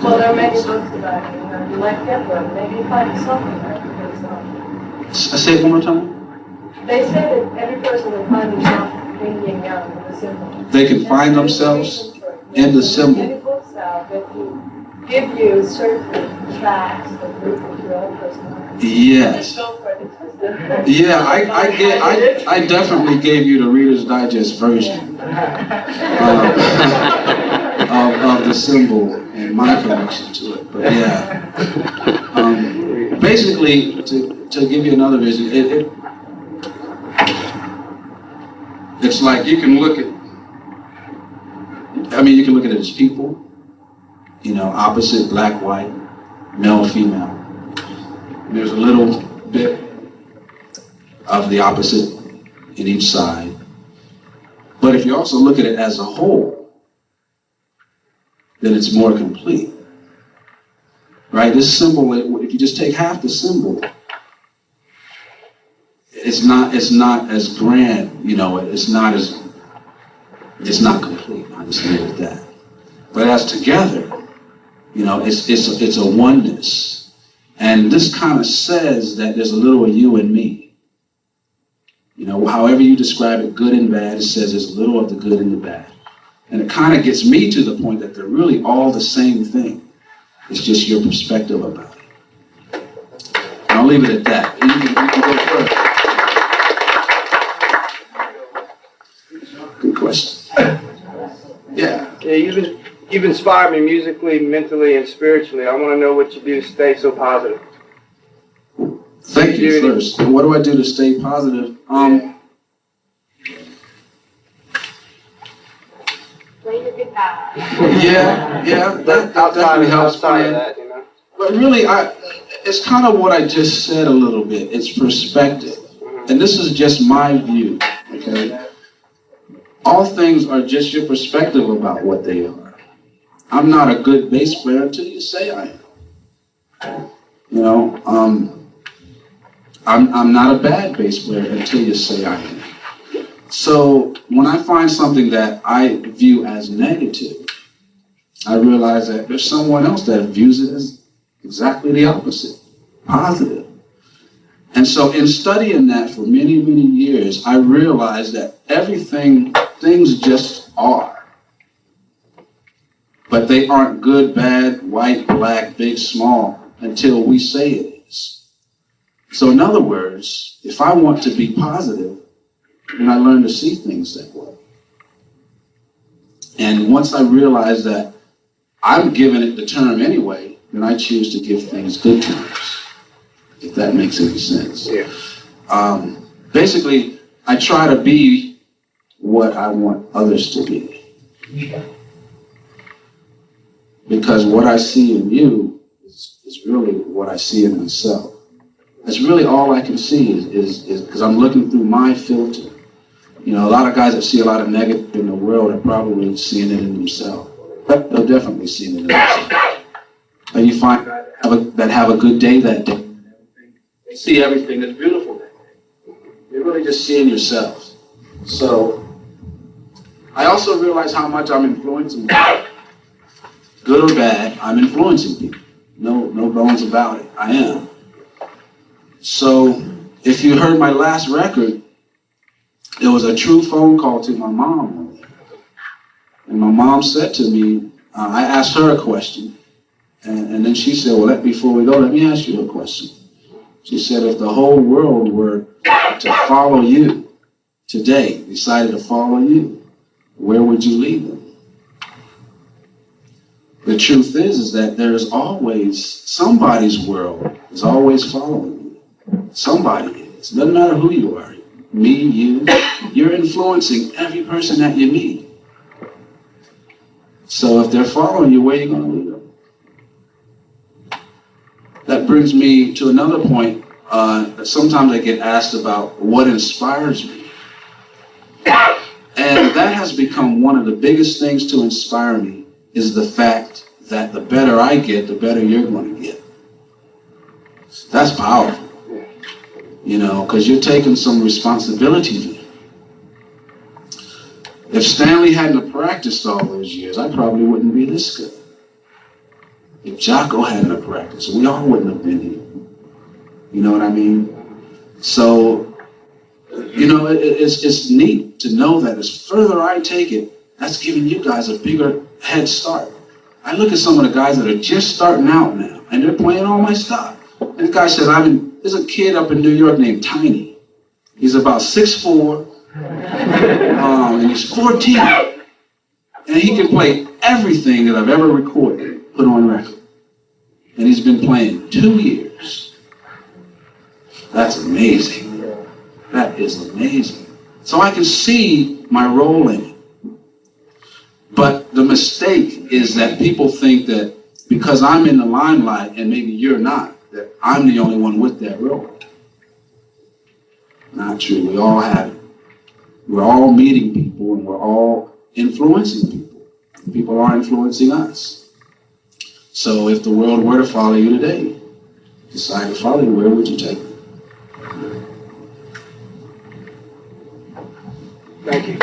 Well, there are many books about it. You like Kepler, maybe you find something there. Because, I say it one more time. they say that every person will find himself yin and yang in the symbol. They can find themselves in the symbol. Many books out that give you certain facts that prove that your own personality. Yes. Yeah, I definitely gave you the Reader's Digest version of the symbol and my connection to it. But yeah, basically, to give you another vision, it's like you can look at it as people, opposite, black, white, male, female. And there's a little bit of the opposite in each side. But if you also look at it as a whole, then it's more complete. Right? This symbol, if you just take half the symbol, it's not as grand, it's not complete. I just leave it at that. But as together, it's a oneness. And this kind of says that there's a little of you and me. However you describe it, good and bad, it says there's a little of the good and the bad. And it kind of gets me to the point that they're really all the same thing. It's just your perspective about it. And I'll leave it at that. You can go further. Good question. Yeah. Yeah, you've inspired me musically, mentally, and spiritually. I want to know what you do to stay so positive. Thank you first. What do I do to stay positive? Play the guitar. Yeah, that definitely helps playing. But really, it's kind of what I just said a little bit. It's perspective. And this is just my view, okay? All things are just your perspective about what they are. I'm not a good bass player until you say I am. I'm not a bad bass player until you say I am. So when I find something that I view as negative, I realize that there's someone else that views it as exactly the opposite, positive. And so in studying that for many, many years, I realized that things just are. But they aren't good, bad, white, black, big, small, until we say it is. So in other words, if I want to be positive, then I learn to see things that way. And once I realize that I'm giving it the term anyway, then I choose to give things good terms, if that makes any sense. Yeah. Basically, I try to be what I want others to be. Because what I see in you is really what I see in myself. That's really all I can see is because I'm looking through my filter. A lot of guys that see a lot of negative in the world are probably seeing it in themselves. They're definitely seeing it in themselves. And you find that have a good day that day. They see everything that's beautiful that day. You're really just seeing yourself. So I also realize how much I'm influencing people. Good or bad, I'm influencing people. No bones about it. I am. So if you heard my last record, it was a true phone call to my mom one day. And my mom said to me, I asked her a question. And then she said, well, before we go, let me ask you a question. She said, if the whole world were to follow you today, decided to follow you, where would you lead them? The truth is that there's always, somebody's world is always following you. Somebody is. It doesn't matter who you are. Me, you, you're influencing every person that you meet. So if they're following you, where are you going to lead them? That brings me to another point. sometimes I get asked about what inspires me. And that has become one of the biggest things to inspire me, is the fact that the better I get, the better you're going to get. That's powerful, you know, because you're taking some responsibility. If Stanley hadn't practiced all those years, I probably wouldn't be this good. If Jocko hadn't practiced, we all wouldn't have been here. You know what I mean? So, you know, it's neat to know that as further I take it, that's giving you guys a bigger head start. I look at some of the guys that are just starting out now, and they're playing all my stuff. And the guy says, there's a kid up in New York named Tiny. He's about 6'4", and he's 14. And he can play everything that I've ever recorded, put on record. And he's been playing 2 years. That's amazing. That is amazing. So I can see my role in it. But the mistake is that people think that because I'm in the limelight and maybe you're not, that I'm the only one with that role. Not true. We all have it. We're all meeting people and we're all influencing people. People are influencing us. So if the world were to follow you today, decide to follow you, where would you take it? Thank you.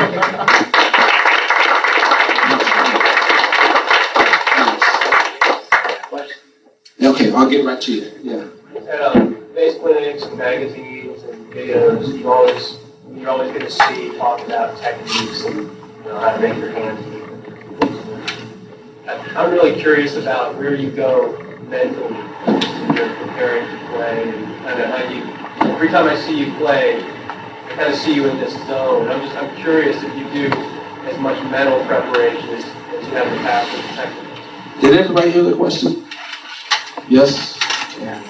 Okay, I'll get right to you. Yeah. At bass clinics and magazines and videos, you're always going to see talk about techniques and how to make your hands move. I'm really curious about where you go mentally when you're preparing to play, and kind of how you. Every time I see you play, I kind of see you in this zone. I'm curious if you do as much mental preparation as you have in the past with the techniques. Did everybody hear the question? Yes? Yeah.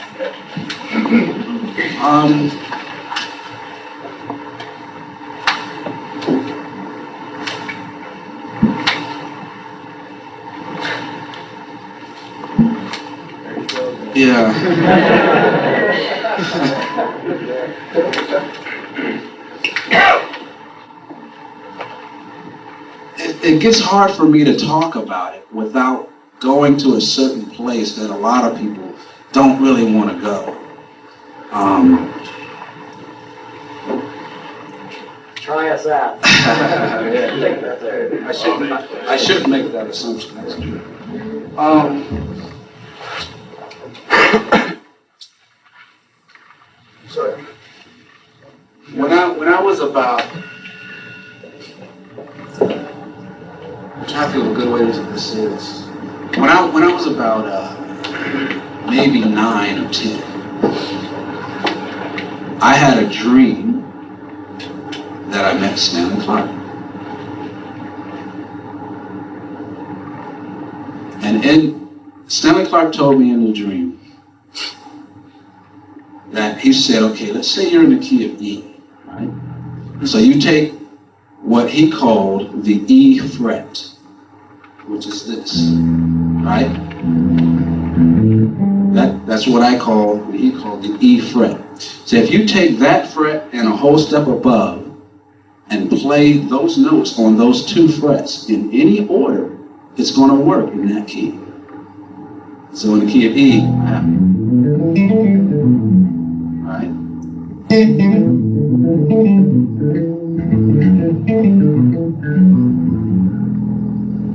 Yeah. It gets hard for me to talk about it without going to a certain place that a lot of people don't really want to go. Try us out. I shouldn't make that assumption. That's true. Sorry. When I was about, I'm trying to think of a good way to this is. When I was about maybe 9 or 10, I had a dream that I met Stanley Clarke. And Stanley Clarke told me in the dream that he said, okay, let's say you're in the key of E, right? So you take what he called the E fret, which is this, right? That's what he called the E fret. So if you take that fret and a whole step above and play those notes on those 2 frets in any order, it's going to work in that key. So in the key of E, right?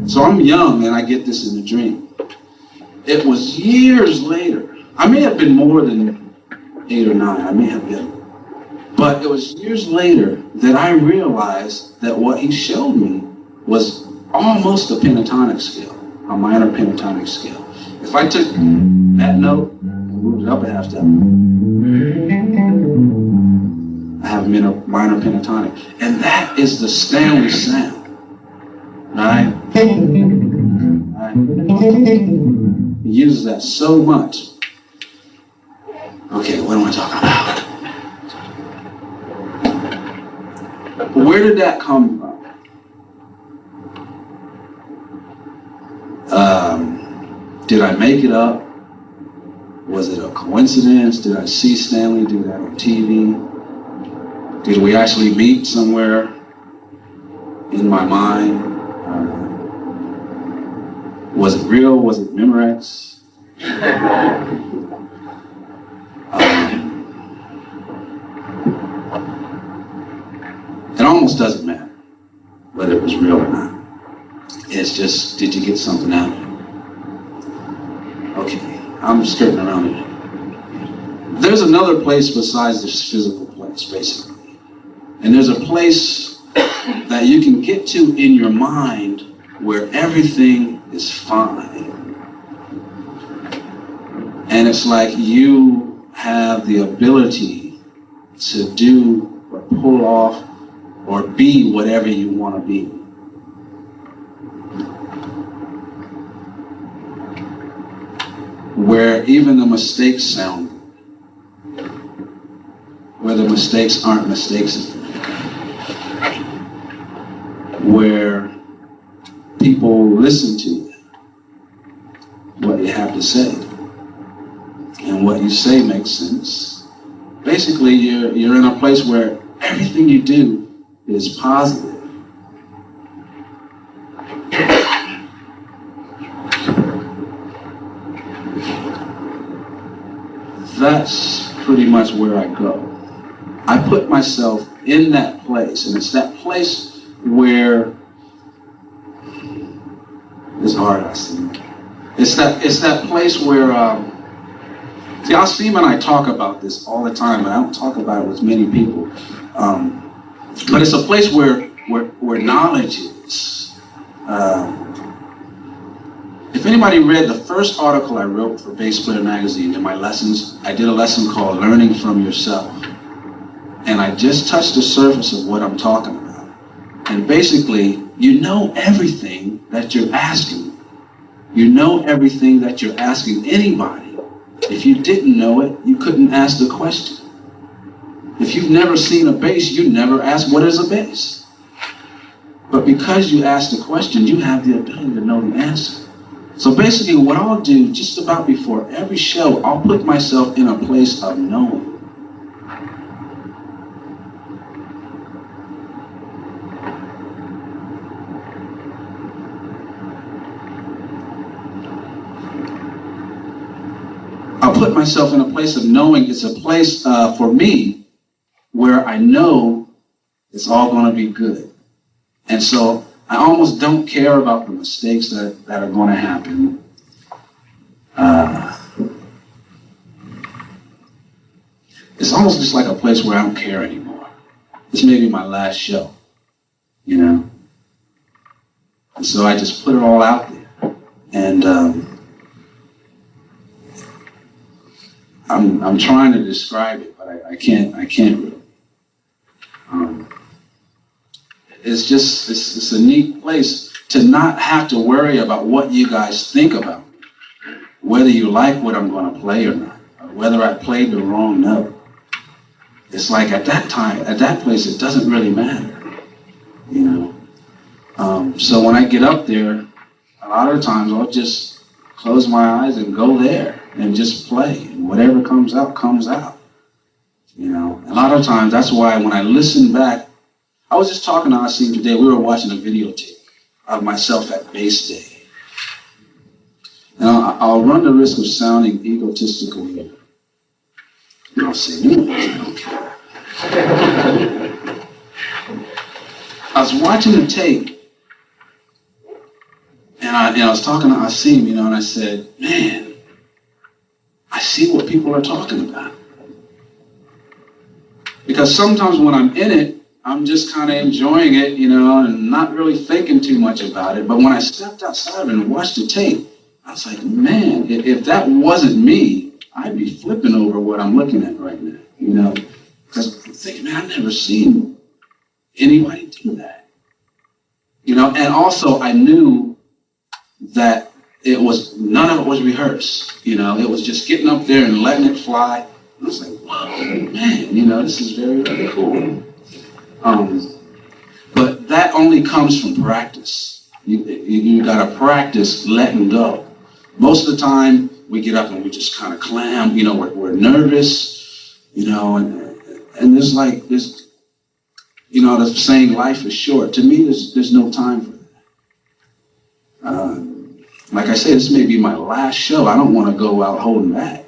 So I'm young and I get this in the dream. It was years later. I may have been more than 8 or 9. I may have been. But it was years later that I realized that what he showed me was almost a pentatonic scale, a minor pentatonic scale. If I took that note and moved it up a half step, I have a minor pentatonic. And that is the Stanley sound, right? He uses that so much. Okay, what am I talking about? Where did that come from? Did I make it up? Was it a coincidence? Did I see Stanley do that on TV? Did we actually meet somewhere in my mind? Was it real? Was it Memorex? It almost doesn't matter whether it was real or not. It's just, did you get something out of it? Okay, I'm skirting around it. There's another place besides this physical place, basically. And there's a place that you can get to in your mind where everything is fine. And it's like you have the ability to do or pull off or be whatever you want to be. Where even the mistakes sound good. Where the mistakes aren't mistakes. Where people listen to what you have to say. And what you say makes sense. Basically, you're in a place where everything you do is positive. That's pretty much where I go. I put myself in that place, and it's that place where it's hard, I see. It's that place where see, AIMM and I talk about this all the time, and I don't talk about it with many people. But it's a place where knowledge is. If anybody read the first article I wrote for Bass Player Magazine in my lessons, I did a lesson called Learning from Yourself. And I just touched the surface of what I'm talking about. And basically, you know everything that you're asking. You know everything that you're asking anybody. If you didn't know it, you couldn't ask the question. If you've never seen a bass, you never ask, what is a bass? But because you asked the question, you have the ability to know the answer. So basically what I'll do just about before every show, I'll put myself in a place of knowing. I'll put myself in a place of knowing. It's a place for me where I know it's all going to be good. And so I almost don't care about the mistakes that are going to happen. It's almost just like a place where I don't care anymore. This may be my last show, you know? And so I just put it all out there. And I'm trying to describe it, but I can't really. It's a neat place to not have to worry about what you guys think about me, whether you like what I'm going to play or not, or whether I played the wrong note. It's like at that time, at that place, it doesn't really matter, you know. So when I get up there, a lot of the times I'll just close my eyes and go there and just play, and whatever comes out, comes out. You know, a lot of times that's why when I listen back, I was just talking to AIMM today. We were watching a videotape of myself at Bass Day. And I'll run the risk of sounding egotistical here. And I'll say, no, I don't care. I was watching the tape, and I was talking to AIMM, you know, and I said, man, I see what people are talking about. Because sometimes when I'm in it, I'm just kind of enjoying it, you know, and not really thinking too much about it. But when I stepped outside and watched the tape, I was like, man, if that wasn't me, I'd be flipping over what I'm looking at right now, you know. Because I'm thinking, man, I've never seen anybody do that. You know, and also I knew that none of it was rehearsed, you know. It was just getting up there and letting it fly. I was like, whoa, man, you know, this is very, very cool. But that only comes from practice. You gotta practice letting go. Most of the time, we get up and we just kind of clam, you know, we're nervous, you know, and there's like, you know, the saying life is short. To me, there's no time for that. Like I said, this may be my last show. I don't want to go out holding back.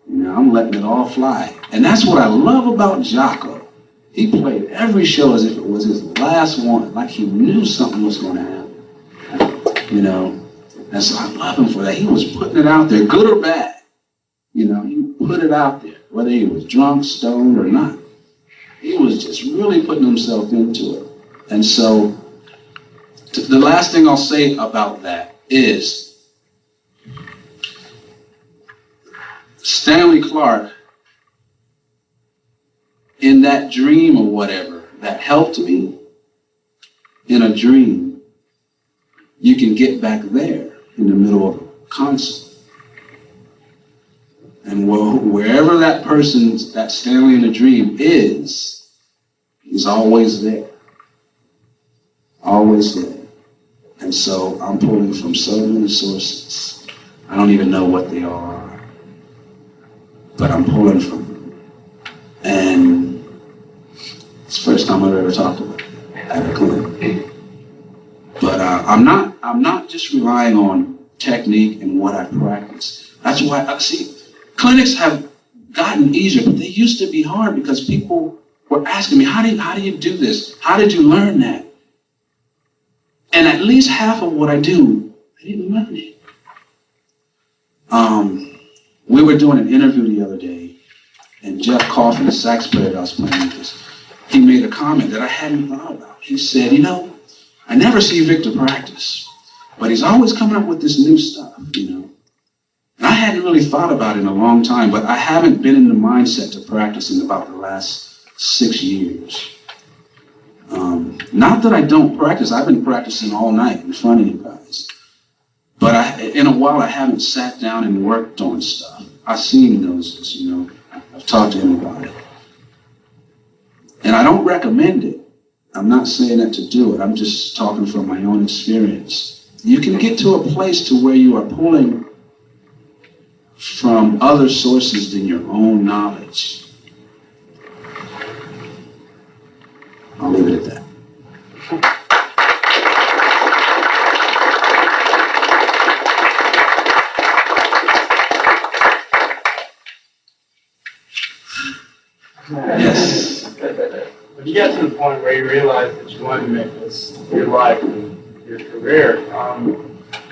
You know, I'm letting it all fly. And that's what I love about Jocko. He played every show as if it was his last one, like he knew something was going to happen. You know, and so I love him for that. He was putting it out there, good or bad. You know, he put it out there, whether he was drunk, stoned, or not. He was just really putting himself into it. And so, the last thing I'll say about that is Stanley Clarke, in that dream or whatever, that helped me in a dream, you can get back there in the middle of a concert. And wherever that person, that Stanley in the dream is, he's always there. Always there. And so I'm pulling from so many sources. I don't even know what they all are. But I'm pulling from them. And it's the first time I've ever talked about it at a clinic. But I'm not just relying on technique and what I practice. That's why, see, clinics have gotten easier, but they used to be hard because people were asking me, how do you do this? How did you learn that? And at least half of what I do, I didn't learn it. We were doing an interview the other day, and Jeff Coffin, the sax player that I was playing with this, he made a comment that I hadn't thought about. He said, you know, I never see Victor practice, but he's always coming up with this new stuff, you know. And I hadn't really thought about it in a long time, but I haven't been in the mindset to practice in about the last 6 years. Not that I don't practice, I've been practicing all night in front of you guys. But in a while I haven't sat down and worked on stuff. Asim knows this, you know. I've talked to him about it. And I don't recommend it. I'm not saying that to do it. I'm just talking from my own experience. You can get to a place to where you are pulling from other sources than your own knowledge. I'll leave it at that. Yes. When you got to the point where you realized that you wanted to make this your life and your career,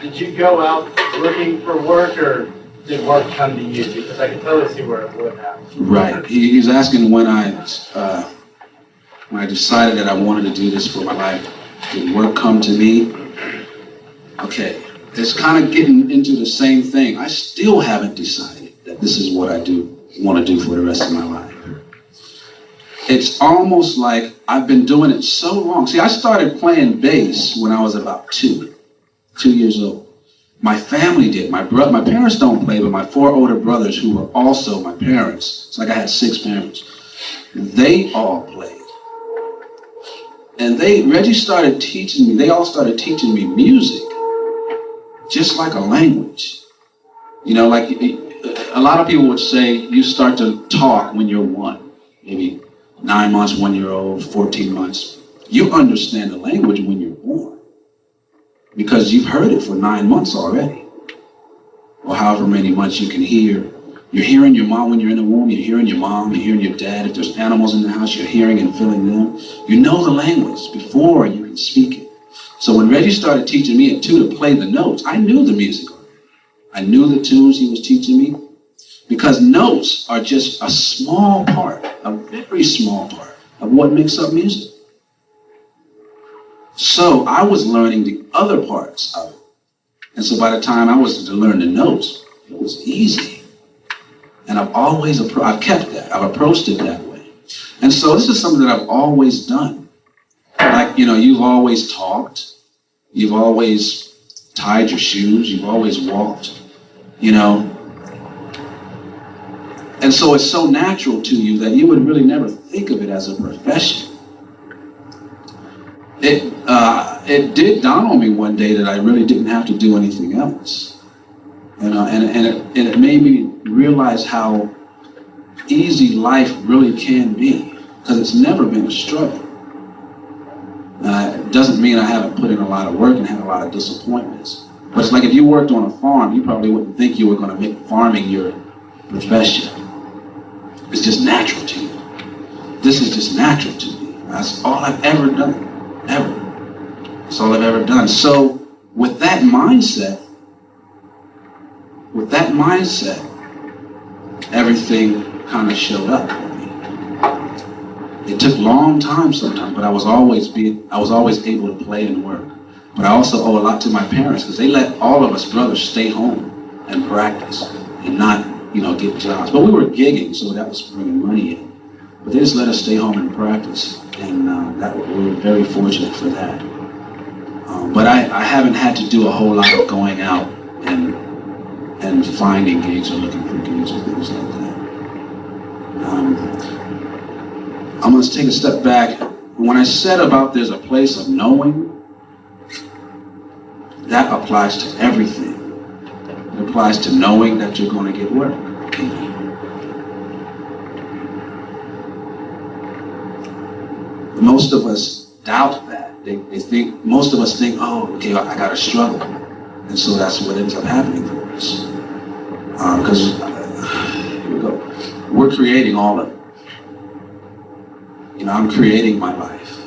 did you go out looking for work, or did work come to you? Because I can totally see where it would happen. Right. He's asking when I decided that I wanted to do this for my life, did work come to me? Okay. It's kind of getting into the same thing. I still haven't decided that this is what I want to do for the rest of my life. It's almost like I've been doing it so long. See, I started playing bass when I was about 2 years old. My family did. My parents don't play, but my 4 older brothers, who were also my parents, it's like I had 6 parents, they all played. And Reggie started teaching me, they all started teaching me music, just like a language. You know, like a lot of people would say you start to talk when you're 1, maybe 9 months, 1 year old, 14 months. You understand the language when you're born because you've heard it for 9 months already, or however many months you can hear. You're hearing your mom when you're in the womb, you're hearing your mom, you're hearing your dad. If there's animals in the house, you're hearing and feeling them. You know the language before you can speak it. So when Reggie started teaching me at 2 to play the notes, I knew the music already. I knew the tunes he was teaching me, because notes are just a small part, a very small part of what makes up music. So I was learning the other parts of it. And so by the time I was to learn the notes, it was easy. And I've kept that. I've approached it that way. And so this is something that I've always done. Like, you know, you've always talked. You've always tied your shoes. You've always walked, you know. And so it's so natural to you that you would really never think of it as a profession. It did dawn on me one day that I really didn't have to do anything else. and it made me realize how easy life really can be, because it's never been a struggle. It doesn't mean I haven't put in a lot of work and had a lot of disappointments. But it's like if you worked on a farm, you probably wouldn't think you were going to make farming your profession. It's just natural to you. This is just natural to me. That's all I've ever done, ever. That's all I've ever done. So with that mindset, everything kind of showed up for me. It took a long time sometimes, but I was always able to play and work. But I also owe a lot to my parents, because they let all of us brothers stay home and practice and not, get jobs. But we were gigging, so that was bringing money in. But they just let us stay home and practice, and we were very fortunate for that. But I haven't had to do a whole lot of going out and finding gigs or looking for gigs or things like that. I'm going to take a step back. When I said about there's a place of knowing, that applies to everything. It applies to knowing that you're going to get work. Most of us doubt that. Most of us think, oh, okay, I got to struggle. And so that's what ends up happening for us. Because we're creating all of it. I'm creating my life.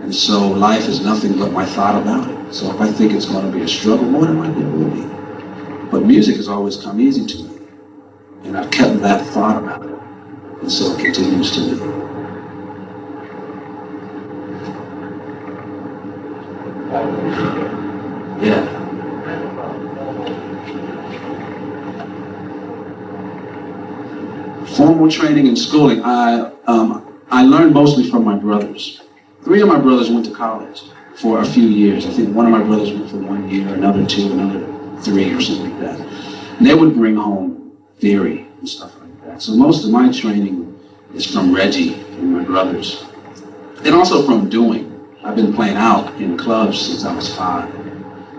And so life is nothing but my thought about it. So if I think it's going to be a struggle, more than likely it will be. But music has always come easy to me. And I've kept that thought about it. And so it continues to be. Yeah. Formal training and schooling, I learned mostly from my brothers. 3 of my brothers went to college for a few years. I think one of my brothers went for 1 year, another 2, another 3 or something like that. And they would bring home theory and stuff like that. So most of my training is from Reggie and my brothers. And also from doing. I've been playing out in clubs since I was 5.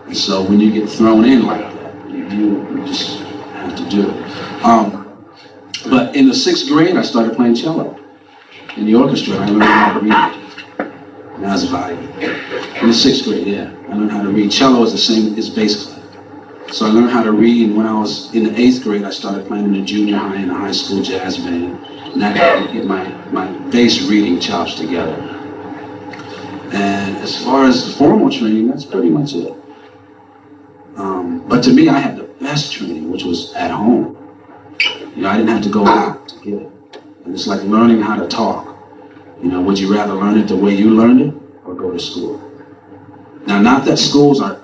And so when you get thrown in like that, you just have to do it. But in the 6th grade, I started playing cello. In the orchestra, I learned how to read. And that was valuable. In the 6th grade, yeah, I learned how to read. Cello is the same as bass clef. So I learned how to read, and when I was in the 8th grade, I started playing in the junior high and the high school jazz band. And that helped me get my bass reading chops together. And as far as the formal training, that's pretty much it. But to me, I had the best training, which was at home. I didn't have to go out to get it. And it's like learning how to talk. Would you rather learn it the way you learned it or go to school? Now, not that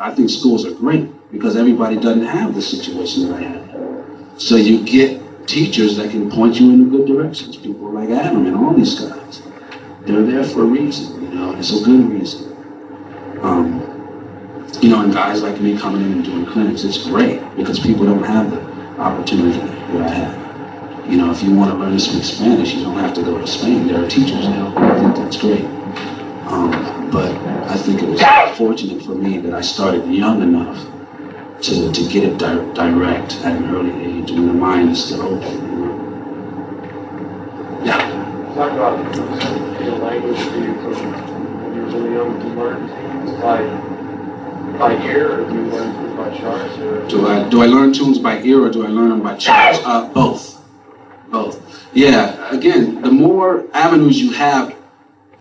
I think schools are great, because everybody doesn't have the situation that I had. So you get teachers that can point you in the good directions. People like Adam and all these guys. They're there for a reason, and it's a good reason. And guys like me coming in and doing clinics, it's great because people don't have the opportunity that I have. If you want to learn to speak Spanish, you don't have to go to Spain. There are teachers now. I think that's great. But I think it was fortunate for me that I started young enough to get it direct at an early age when the mind is still open. Yeah. Talk about the language for you when you were really young. Did you learn by ear, or do you learn things by charts? Or do I learn tunes by ear, or do I learn them by charts? Both. Yeah. Again, the more avenues you have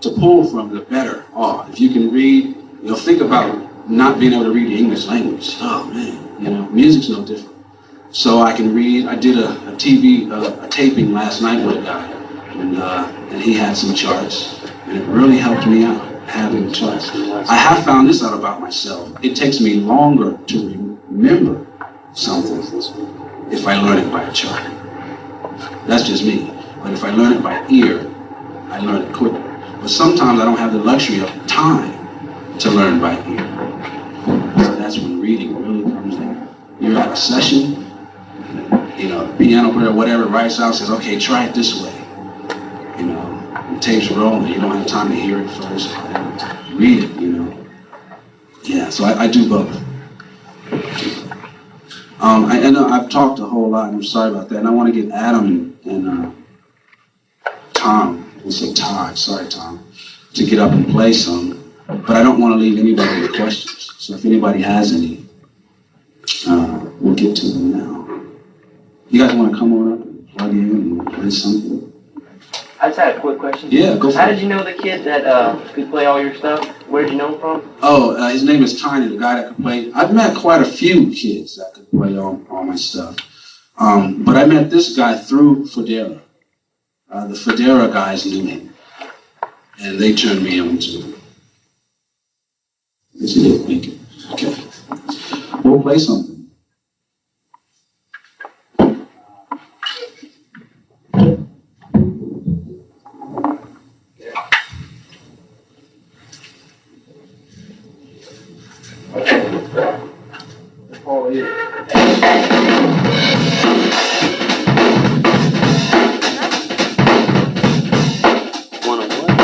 to pull from, the better off. If you can read, think about not being able to read the English language. Oh man, music's no different. So I can read. I did a taping last night with a guy, and he had some charts, and it really helped me out having charts. I have found this out about myself. It takes me longer to remember something if I learn it by a chart. That's just me. But if I learn it by ear, I learn it quicker. But sometimes I don't have the luxury of time to learn by ear. So that's when reading really comes in. You're at a session, piano player, whatever, writes out, says, okay, try it this way. The tape's rolling, you don't have time to hear it first. Read it, Yeah, so I do both. I know I've talked a whole lot, and I'm sorry about that. And I want to get Adam and Tom, we'll say Todd, sorry Tom, to get up and play some. But I don't want to leave anybody with questions. So if anybody has any, we'll get to them now. You guys want to come on up and plug in and play something? I just had a quick question. Yeah, go for How it. did you know the kid that could play all your stuff? Where did you know him from? Oh, his name is Tiny, the guy that could play. I've met quite a few kids that could play all my stuff. But I met this guy through Federa. The Federa guys knew him. And they turned me on to him. It's a little weak. Okay. We'll play something. Oh, yeah. One on one.